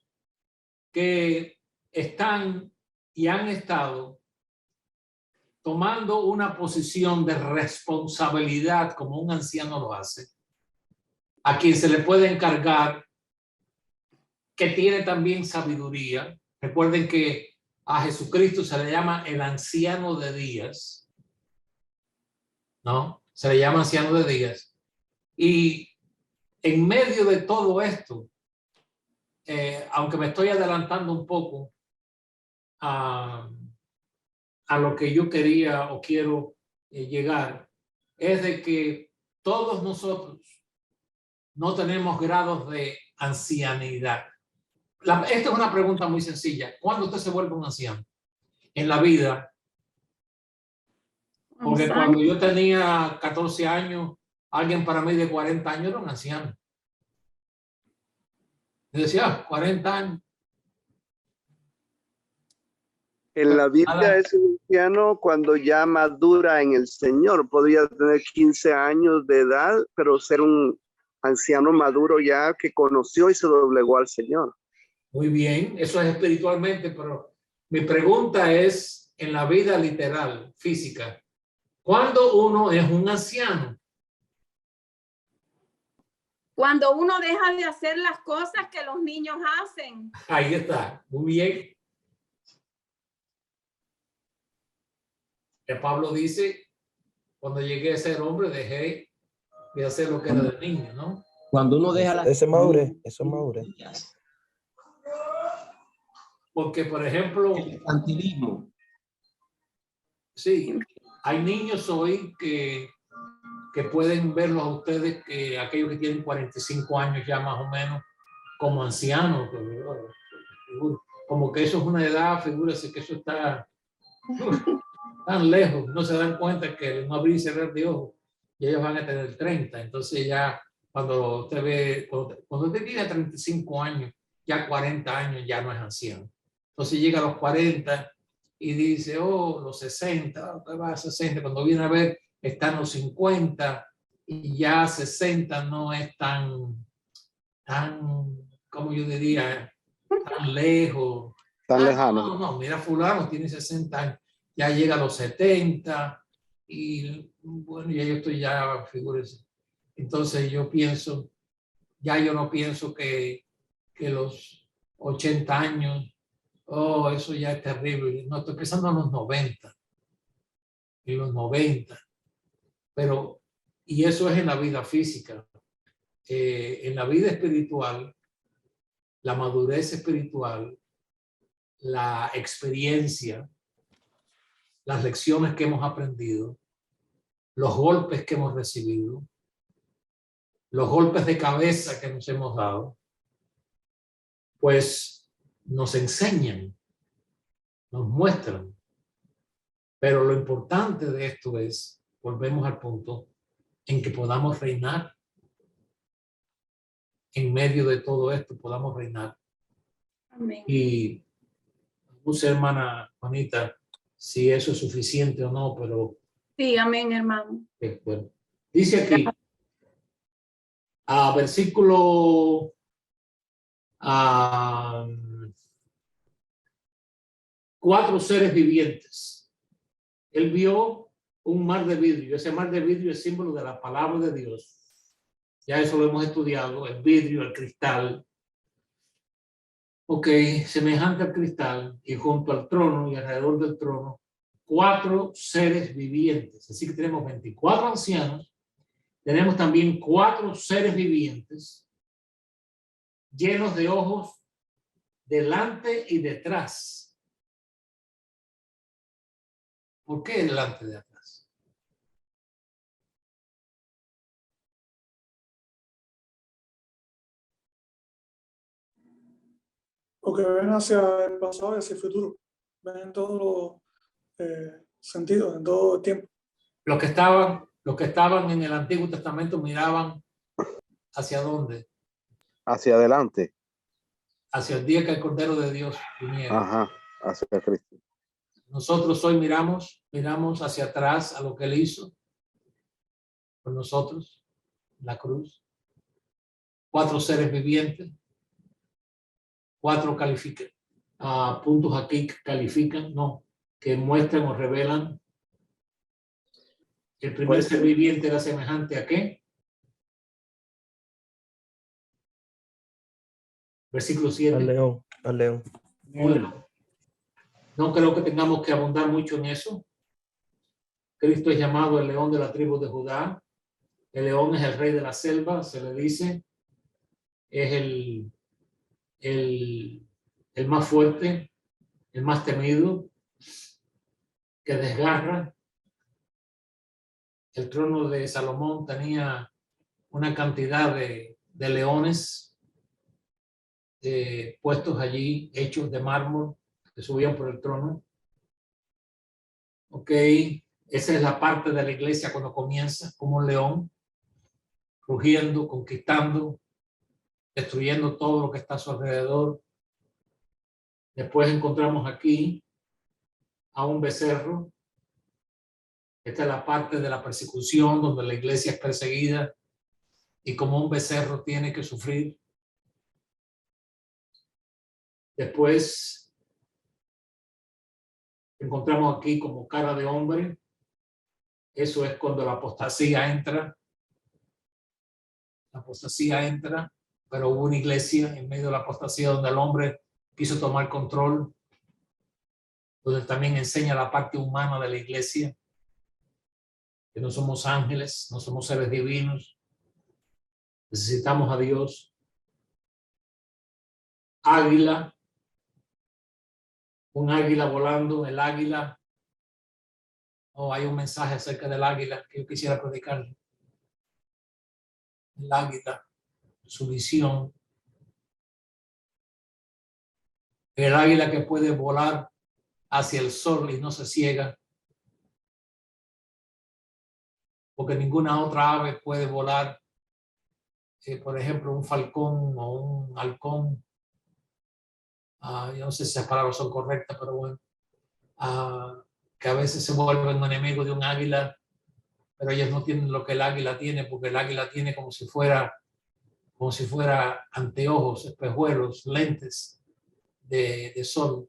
[SPEAKER 1] que están y han estado tomando una posición de responsabilidad como un anciano lo hace, a quien se le puede encargar, que tiene también sabiduría. Recuerden que a Jesucristo se le llama el anciano de días, ¿no? Se le llama anciano de días. Y en medio de todo esto, aunque me estoy adelantando un poco a lo que yo quería o quiero llegar, es de que todos nosotros no tenemos grados de ancianidad. Esta es una pregunta muy sencilla. ¿Cuándo usted se vuelve un anciano? En la vida. Porque cuando yo tenía 14 años, alguien para mí de 40 años era un anciano. Y decía, 40 años.
[SPEAKER 4] En la Biblia es un anciano cuando ya madura en el Señor. Podría tener 15 años de edad, pero ser un anciano maduro ya que conoció y se doblegó al Señor.
[SPEAKER 1] Muy bien, eso es espiritualmente, pero mi pregunta es en la vida literal, física. ¿Cuándo uno es un anciano?
[SPEAKER 9] Cuando uno deja de hacer las cosas que los niños hacen.
[SPEAKER 1] Ahí está, muy bien. Que Pablo dice, cuando llegué a ser hombre, dejé de hacer lo que era de niño, ¿no?
[SPEAKER 10] Cuando uno deja la...
[SPEAKER 11] Eso es madurez, eso es madurez.
[SPEAKER 1] Porque, por ejemplo...
[SPEAKER 10] El infantilismo.
[SPEAKER 1] Sí, hay niños hoy que pueden verlos a ustedes, que aquellos que tienen 45 años ya más o menos, como ancianos. Como que eso es una edad, figúrese que eso está tan lejos, no se dan cuenta que no abrir y cerrar de ojos, y ellos van a tener 30. Entonces ya cuando usted ve, cuando usted tiene 35 años, ya 40 años ya no es anciano. Entonces llega a los 40 y dice, oh, los 60, usted va a 60, cuando viene a ver, están los 50 y ya 60 no es tan, como yo diría, tan lejos.
[SPEAKER 3] Tan lejano.
[SPEAKER 1] No, mira, fulano tiene 60 años, ya llega a los 70 y bueno, ya yo estoy ya, figúrese. Entonces yo pienso, ya yo no pienso que los 80 años, oh, eso ya es terrible. No, estoy pensando en los 90. En los 90. Pero, y eso es en la vida física. En la vida espiritual, la madurez espiritual, la experiencia, las lecciones que hemos aprendido, los golpes que hemos recibido, los golpes de cabeza que nos hemos dado, pues nos enseñan, nos muestran. Pero lo importante de esto es, volvemos al punto, en que podamos reinar. En medio de todo esto podamos reinar.
[SPEAKER 9] Amén.
[SPEAKER 1] Y no sé, hermana Juanita, si eso es suficiente o no, pero...
[SPEAKER 9] Sí, amén, hermano.
[SPEAKER 1] Bueno. Dice aquí, versículo 4 seres vivientes. Él vio un mar de vidrio. Ese mar de vidrio es símbolo de la palabra de Dios. Ya eso lo hemos estudiado, el vidrio, el cristal. Ok, semejante al cristal y junto al trono y alrededor del trono, 4 seres vivientes. Así que tenemos 24 ancianos. Tenemos también 4 seres vivientes llenos de ojos delante y detrás. ¿Por qué delante y detrás?
[SPEAKER 11] Porque ven hacia el pasado y hacia el futuro. Ven en todos los sentidos, en todo el tiempo.
[SPEAKER 1] Los que estaban en el Antiguo Testamento miraban ¿hacia dónde?
[SPEAKER 3] Hacia adelante.
[SPEAKER 1] Hacia el día que el Cordero de Dios viniera.
[SPEAKER 3] Ajá, hacia Cristo.
[SPEAKER 1] Nosotros hoy miramos hacia atrás a lo que Él hizo por nosotros, la cruz. 4 seres vivientes, 4 puntos aquí que califican, no, que muestran o revelan. El primer ser viviente era semejante ¿a qué? Versículo 7.
[SPEAKER 10] Al león, al león.
[SPEAKER 1] Bueno, no creo que tengamos que abundar mucho en eso. Cristo es llamado el león de la tribu de Judá. El león es el rey de la selva, se le dice. Es el más fuerte, el más temido, que desgarra. El trono de Salomón tenía una cantidad de leones puestos allí, hechos de mármol, que subían por el trono. Ok, esa es la parte de la iglesia cuando comienza, como un león, rugiendo, conquistando, destruyendo todo lo que está a su alrededor. Después encontramos aquí a un becerro. Esta es la parte de la persecución donde la iglesia es perseguida y como un becerro tiene que sufrir. Después encontramos aquí como cara de hombre. Eso es cuando la apostasía entra. La apostasía entra, pero hubo una iglesia en medio de la apostasía donde el hombre quiso tomar control, donde también enseña la parte humana de la iglesia, que no somos ángeles, no somos seres divinos, necesitamos a Dios. Águila, un águila volando, el águila. Hay un mensaje acerca del águila que yo quisiera predicar. El águila, su visión. El águila que puede volar hacia el sol y no se ciega. Porque ninguna otra ave puede volar. Por ejemplo, un falcón o un halcón. Yo no sé si las palabras son correctas, pero bueno. Que a veces se vuelven enemigos de un águila, pero ellos no tienen lo que el águila tiene, porque el águila tiene como si fuera anteojos, espejuelos, lentes de sol.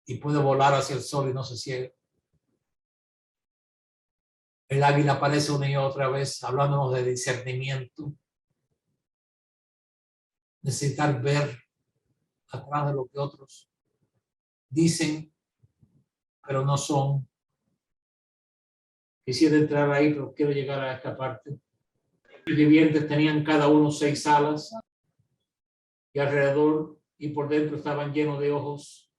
[SPEAKER 1] Y puede volar hacia el sol y no se ciega. El águila aparece una y otra vez hablándonos de discernimiento. Necesitar ver atrás de lo que otros dicen, pero no son. Quisiera entrar ahí, pero quiero llegar a esta parte. Los vivientes tenían cada uno 6 alas y alrededor y por dentro estaban llenos de ojos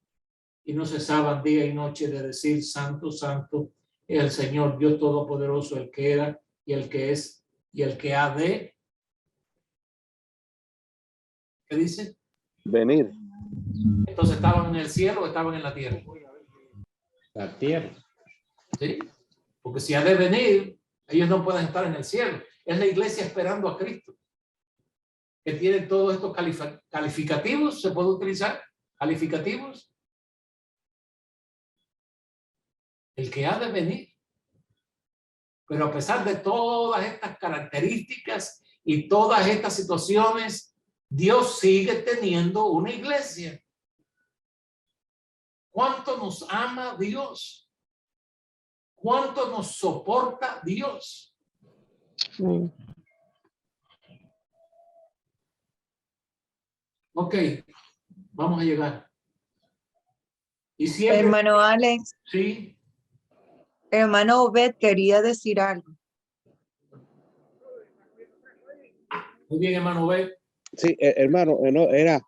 [SPEAKER 1] y no cesaban día y noche de decir: Santo, Santo es el Señor Dios Todopoderoso, el que era y el que es y el que ha de. ¿Qué dice?
[SPEAKER 3] Venir.
[SPEAKER 1] Entonces, ¿estaban en el cielo o estaban en la tierra?
[SPEAKER 10] La tierra.
[SPEAKER 1] Sí, porque si ha de venir, ellos no pueden estar en el cielo. Es la iglesia esperando a Cristo, que tiene todos estos calificativos. ¿Se puede utilizar calificativos? El que ha de venir. Pero a pesar de todas estas características y todas estas situaciones, Dios sigue teniendo una iglesia. ¿Cuánto nos ama Dios? ¿Cuánto nos soporta Dios? Ok, vamos a llegar. Y siempre...
[SPEAKER 6] Hermano Alex,
[SPEAKER 1] Sí,
[SPEAKER 6] hermano Obed quería decir algo.
[SPEAKER 1] muy bien, hermano B.
[SPEAKER 3] Sí, hermano, no, era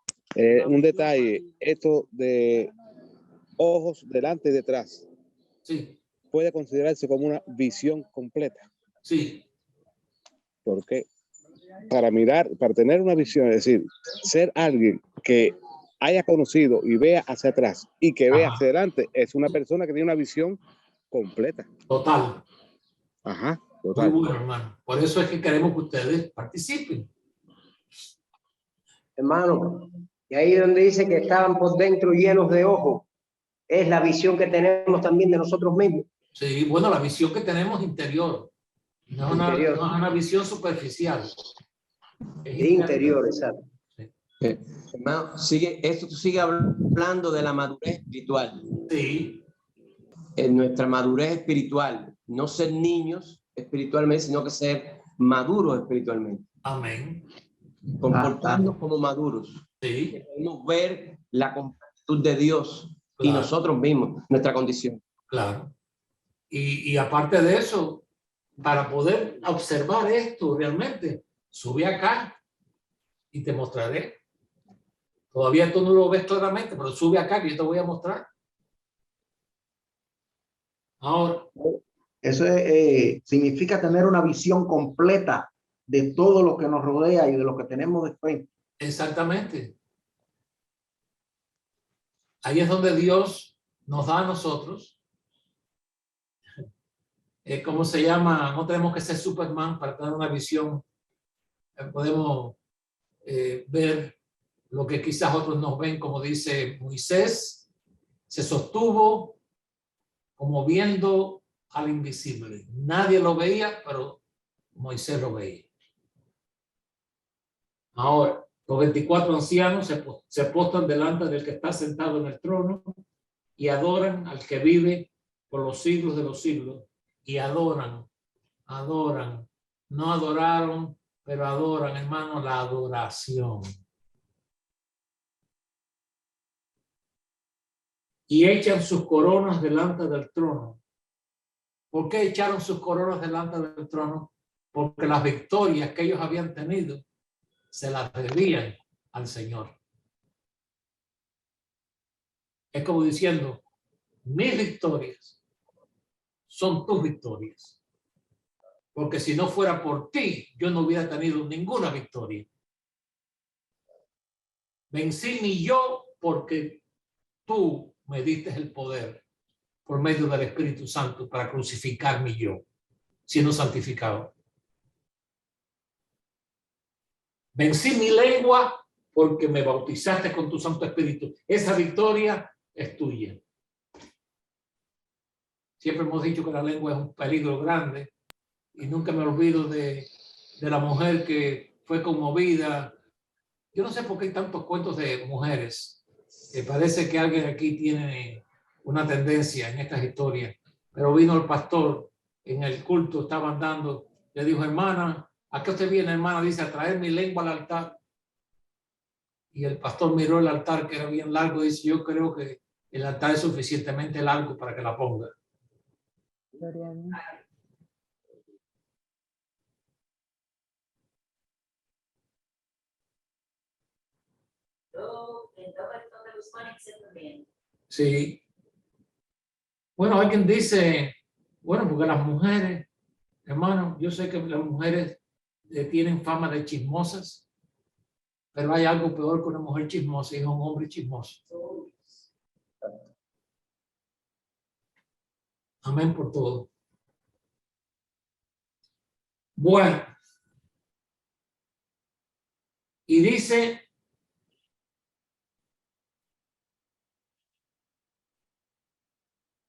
[SPEAKER 3] un detalle, esto de ojos delante y detrás,
[SPEAKER 1] Sí,
[SPEAKER 3] puede considerarse como una visión completa,
[SPEAKER 1] sí,
[SPEAKER 3] porque para mirar, para tener una visión, es decir, ser alguien que haya conocido y vea hacia atrás y que vea
[SPEAKER 1] Ajá.
[SPEAKER 3] hacia adelante, es una persona que tiene una visión completa.
[SPEAKER 1] total.
[SPEAKER 3] Ajá,
[SPEAKER 1] Muy
[SPEAKER 3] total.
[SPEAKER 1] bueno, hermano. Por eso es que queremos que ustedes participen.
[SPEAKER 8] Hermano, y ahí donde dice que estaban por dentro llenos de ojos, es la visión que tenemos también de nosotros mismos.
[SPEAKER 1] Sí, bueno, la visión que tenemos interior. No es
[SPEAKER 8] Interior.
[SPEAKER 1] no es una visión superficial. Es
[SPEAKER 8] Interior, exacto.
[SPEAKER 10] Hermano, esto sigue hablando de la madurez espiritual.
[SPEAKER 1] Sí.
[SPEAKER 10] En nuestra madurez espiritual, no ser niños espiritualmente, sino que ser maduros espiritualmente.
[SPEAKER 1] Amén.
[SPEAKER 10] Comportarnos como maduros.
[SPEAKER 1] Sí.
[SPEAKER 10] Podemos ver la completitud de Dios y
[SPEAKER 1] Claro.
[SPEAKER 10] nosotros mismos, nuestra condición.
[SPEAKER 1] Claro. Y aparte de eso, para poder observar esto realmente, sube acá y te mostraré. Todavía tú no lo ves claramente, pero sube acá que yo te voy a mostrar. Ahora.
[SPEAKER 12] Eso significa tener una visión completa de todo lo que nos rodea y de lo que tenemos de frente.
[SPEAKER 1] Exactamente. Ahí es donde Dios nos da a nosotros. ¿Cómo se llama? No tenemos que ser Superman para tener una visión. Podemos ver lo que quizás otros nos ven, como dice Moisés, se sostuvo como viendo al invisible. Nadie lo veía, pero Moisés lo veía. Ahora, los 24 ancianos se postran delante del que está sentado en el trono y adoran al que vive por los siglos de los siglos. Y adoran. No adoraron, pero adoran, hermano, la adoración. Y echan sus coronas delante del trono. ¿Por qué echaron sus coronas delante del trono? Porque las victorias que ellos habían tenido se las debían al Señor. Es como diciendo, mis victorias son tus victorias. Porque si no fuera por ti, yo no hubiera tenido ninguna victoria. Vencí ni yo porque tú me diste el poder por medio del Espíritu Santo para crucificar mi yo, siendo santificado. Vencí mi lengua porque me bautizaste con tu Santo Espíritu. Esa victoria es tuya. Siempre hemos dicho que la lengua es un peligro grande y nunca me olvido de la mujer que fue conmovida. Yo no sé por qué hay tantos cuentos de mujeres. Parece que alguien aquí tiene una tendencia en estas historias. Pero vino el pastor en el culto, estaban dando, le dijo, hermana, ¿a qué usted viene, hermana? Dice, a traer mi lengua al altar. Y el pastor miró el altar, que era bien largo, y dice, yo creo que el altar es suficientemente largo para que la ponga.
[SPEAKER 6] Gloria a Dios.
[SPEAKER 1] Sí. Bueno, alguien dice, bueno, porque las mujeres, hermano, yo sé que las mujeres tienen fama de chismosas, pero hay algo peor que una mujer chismosa y es un hombre chismoso. Amén por todo. Bueno. Y dice,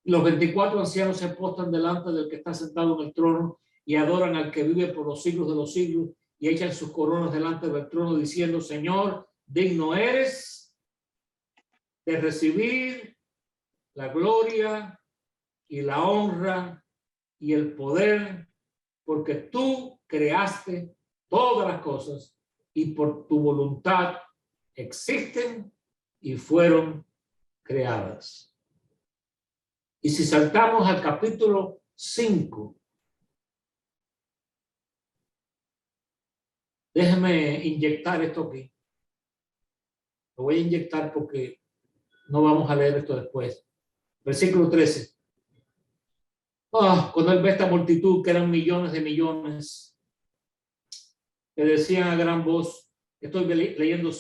[SPEAKER 1] los 24 ancianos se postran delante del que está sentado en el trono y adoran al que vive por los siglos de los siglos y echan sus coronas delante del trono diciendo, Señor, digno eres de recibir la gloria y la honra y el poder, porque tú creaste todas las cosas y por tu voluntad existen y fueron creadas. Y si saltamos al capítulo 5, déjeme inyectar esto aquí. Lo voy a inyectar porque no vamos a leer esto después. Versículo 13. Cuando él ve esta multitud, que eran millones de millones, le decían a gran voz, estoy leyendo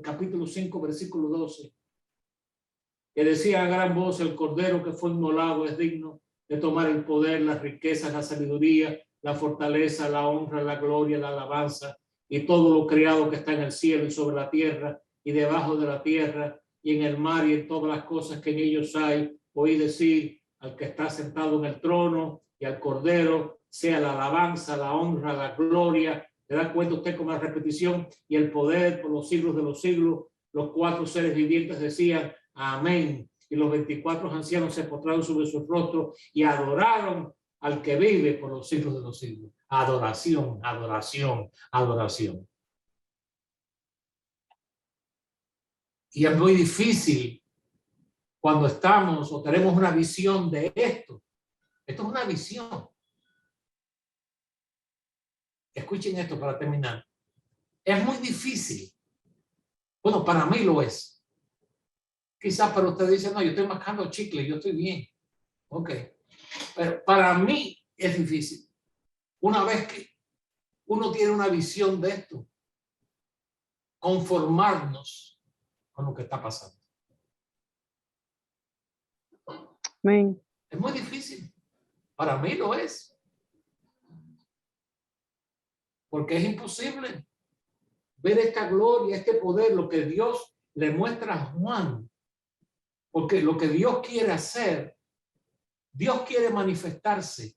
[SPEAKER 1] capítulo 5, versículo 12, que decía a gran voz, el cordero que fue inmolado es digno de tomar el poder, las riquezas, la sabiduría, la fortaleza, la honra, la gloria, la alabanza y todo lo creado que está en el cielo y sobre la tierra y debajo de la tierra y en el mar y en todas las cosas que en ellos hay. Oí decir al que está sentado en el trono y al cordero, sea la alabanza, la honra, la gloria. ¿Se da cuenta usted con la repetición? Y el poder por los siglos de los siglos. Los 4 seres vivientes decían amén. Y los 24 ancianos se postraron sobre sus rostros y adoraron al que vive por los siglos de los siglos. Adoración, adoración, adoración. Y es muy difícil cuando estamos o tenemos una visión de esto. Esto es una visión. Escuchen esto para terminar. Es muy difícil. Bueno, para mí lo es. Quizás para usted dice, no, yo estoy mascando chicle, yo estoy bien. Ok. Pero para mí es difícil. Una vez que uno tiene una visión de esto, conformarnos con lo que está pasando.
[SPEAKER 7] Amén.
[SPEAKER 1] Es muy difícil. Para mí lo es. Porque es imposible ver esta gloria, este poder, lo que Dios le muestra a Juan. Porque lo que Dios quiere hacer, Dios quiere manifestarse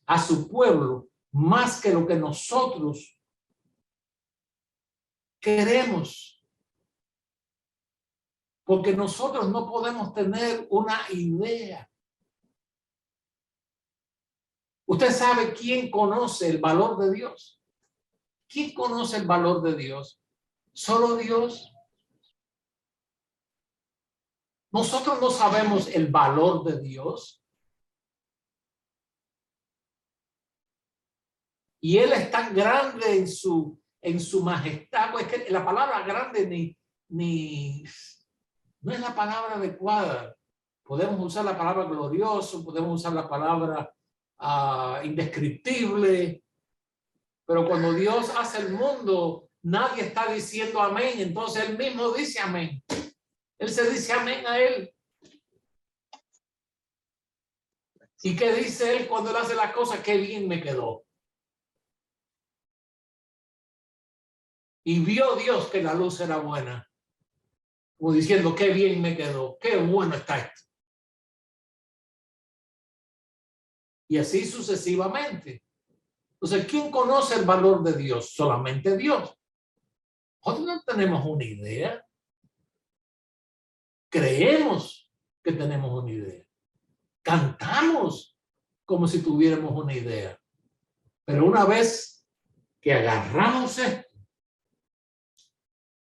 [SPEAKER 1] a su pueblo más que lo que nosotros queremos. Porque nosotros no podemos tener una idea. ¿Usted sabe quién conoce el valor de Dios? ¿Quién conoce el valor de Dios? Solo Dios. Nosotros no sabemos el valor de Dios. Y Él es tan grande en su majestad. Pues que la palabra grande no es la palabra adecuada. Podemos usar la palabra glorioso, podemos usar la palabra indescriptible. Pero cuando Dios hace el mundo, nadie está diciendo amén. Entonces Él mismo dice amén. Él se dice amén a Él. ¿Y qué dice Él cuando Él hace las cosas? Qué bien me quedó. Y vio Dios que la luz era buena. Como diciendo, qué bien me quedó. Qué bueno está esto. Y así sucesivamente. Entonces, ¿quién conoce el valor de Dios? Solamente Dios. Nosotros no tenemos una idea. Creemos que tenemos una idea. Cantamos como si tuviéramos una idea. Pero una vez que agarramos esto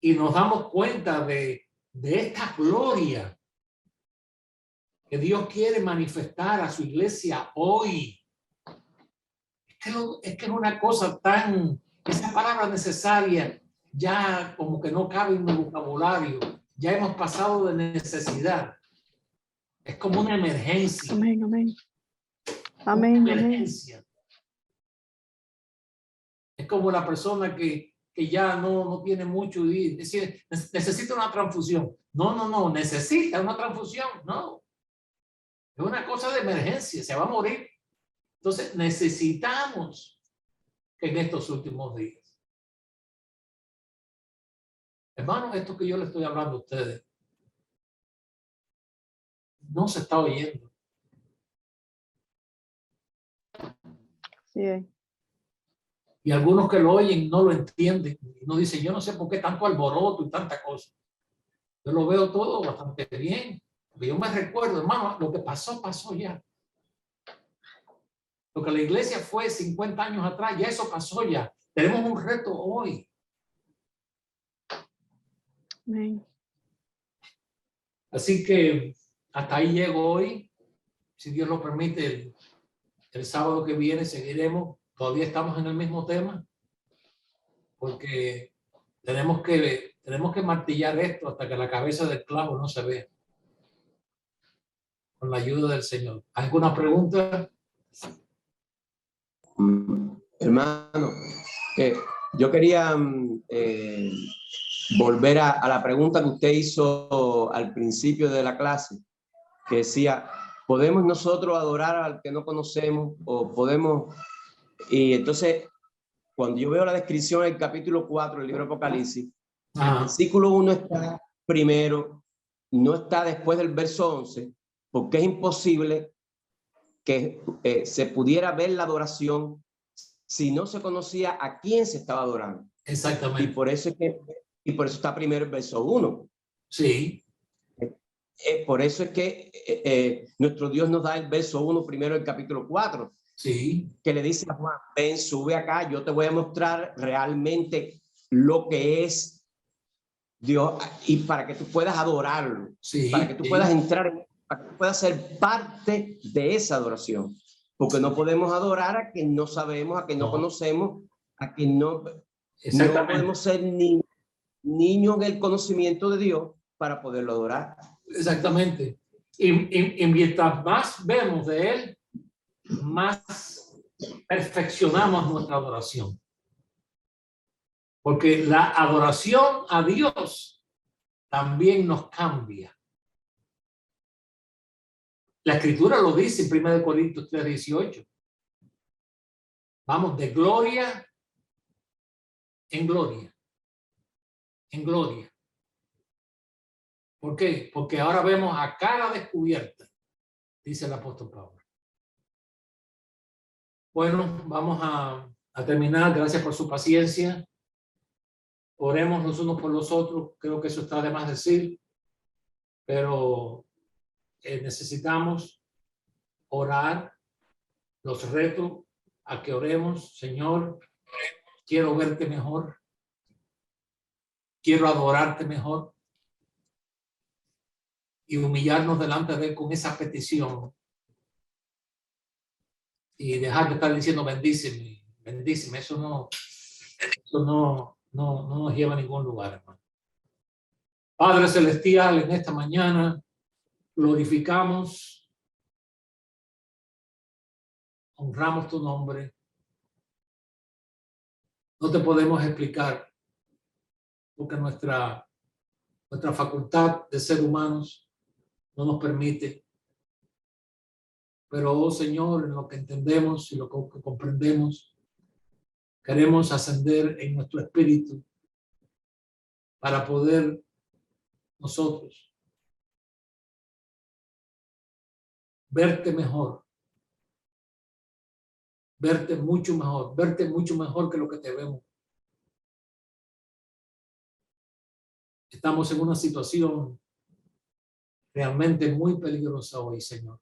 [SPEAKER 1] y nos damos cuenta de esta gloria que Dios quiere manifestar a su iglesia hoy, es que es una cosa tan, esa palabra necesaria ya como que no cabe en mi vocabulario. Ya hemos pasado de necesidad. Es como una emergencia.
[SPEAKER 7] Amén, amén. Amén,
[SPEAKER 1] una emergencia. Es como la persona que ya no tiene mucho y dice, necesita una transfusión. No, necesita una transfusión. No. Es una cosa de emergencia, se va a morir. Entonces necesitamos que en estos últimos días, hermanos, esto que yo le estoy hablando a ustedes no se está oyendo.
[SPEAKER 7] Sí.
[SPEAKER 1] Y algunos que lo oyen no lo entienden. No dicen, yo no sé por qué tanto alboroto y tanta cosa. Yo lo veo todo bastante bien. Porque yo me recuerdo, hermano, lo que pasó, pasó ya. Lo que la iglesia fue 50 años atrás, ya eso pasó ya. Tenemos un reto hoy.
[SPEAKER 7] Amén.
[SPEAKER 1] Así que hasta ahí llego hoy. Si Dios lo permite, el sábado que viene seguiremos. Todavía estamos en el mismo tema, porque tenemos que martillar esto hasta que la cabeza del clavo no se vea. Con la ayuda del Señor. ¿Alguna pregunta?
[SPEAKER 10] Hermano, yo quería volver a la pregunta que usted hizo al principio de la clase, que decía, ¿podemos nosotros adorar al que no conocemos? O podemos... Y entonces, cuando yo veo la descripción del capítulo 4 del libro de Apocalipsis, el versículo 1 está primero, no está después del verso 11, porque es imposible que se pudiera ver la adoración si no se conocía a quién se estaba adorando.
[SPEAKER 1] Exactamente.
[SPEAKER 10] Y por eso está primero el verso 1.
[SPEAKER 1] Sí.
[SPEAKER 10] Por eso es que nuestro Dios nos da el verso 1 primero del capítulo 4.
[SPEAKER 1] Sí.
[SPEAKER 10] Que le dice a Juan, ven, sube acá, yo te voy a mostrar realmente lo que es Dios y para que tú puedas adorarlo.
[SPEAKER 1] Sí.
[SPEAKER 10] Para que tú puedas entrar, para que tú puedas ser parte de esa adoración. Porque no podemos adorar a quien no sabemos, a quien no conocemos, a quien no podemos ser niños en el conocimiento de Dios para poderlo adorar.
[SPEAKER 1] Exactamente. Y mientras más vemos de Él, más perfeccionamos nuestra adoración. Porque la adoración a Dios también nos cambia. La Escritura lo dice en 1 Corintios 3:18. Vamos de gloria en gloria. En gloria. ¿Por qué? Porque ahora vemos a cara descubierta, dice el apóstol Pablo. Bueno, vamos a terminar. Gracias por su paciencia. Oremos los unos por los otros. Creo que eso está de más decir. Pero necesitamos orar. Los reto a que oremos. Señor, quiero verte mejor. Quiero adorarte mejor. Y humillarnos delante de Él con esa petición. Y dejar de estar diciendo bendíceme, bendíceme. Eso no nos lleva a ningún lugar, hermano. Padre Celestial, en esta mañana glorificamos, honramos tu nombre. No te podemos explicar porque nuestra facultad de ser humanos no nos permite. Pero, oh Señor, en lo que entendemos y lo que comprendemos, queremos ascender en nuestro espíritu para poder nosotros verte mejor, verte mucho mejor que lo que te vemos. Estamos en una situación realmente muy peligrosa hoy, Señor,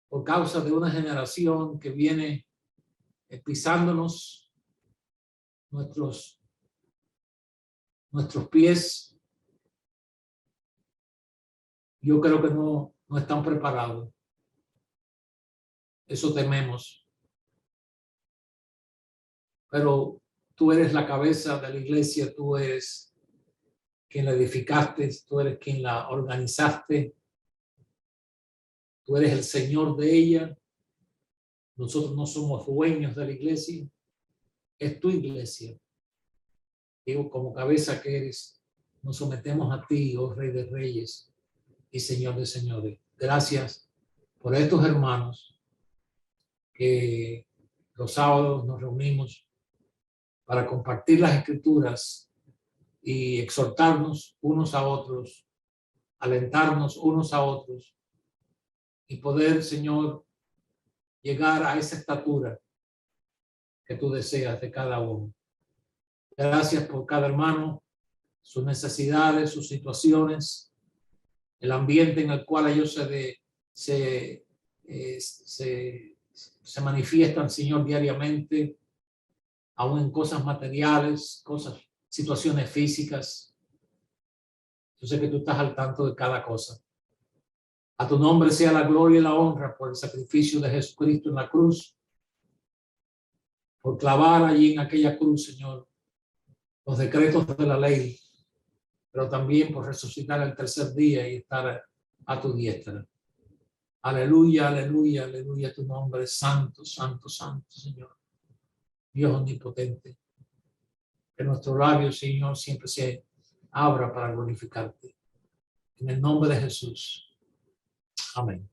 [SPEAKER 1] por causa de una generación que viene pisándonos nuestros pies. Yo creo que no están preparados. Eso tememos. Pero tú eres la cabeza de la iglesia, tú eres quien la edificaste, tú eres quien la organizaste, tú eres el Señor de ella. Nosotros no somos dueños de la iglesia, es tu iglesia. Digo, como cabeza que eres, nos sometemos a ti, oh Rey de Reyes y Señor de Señores. Gracias por estos hermanos que los sábados nos reunimos para compartir las Escrituras y exhortarnos unos a otros, alentarnos unos a otros y poder, Señor, llegar a esa estatura que tú deseas de cada uno. Gracias por cada hermano, sus necesidades, sus situaciones, el ambiente en el cual ellos se manifiestan, Señor, diariamente, aún en cosas materiales, cosas situaciones físicas. Yo sé que tú estás al tanto de cada cosa. A tu nombre sea la gloria y la honra por el sacrificio de Jesucristo en la cruz, por clavar allí en aquella cruz, Señor, los decretos de la ley, pero también por resucitar el tercer día y estar a tu diestra. Aleluya, aleluya, aleluya, tu nombre es santo, santo, santo, Señor. Dios omnipotente. Que nuestro labio, Señor, siempre se abra para glorificarte. En el nombre de Jesús. Amén.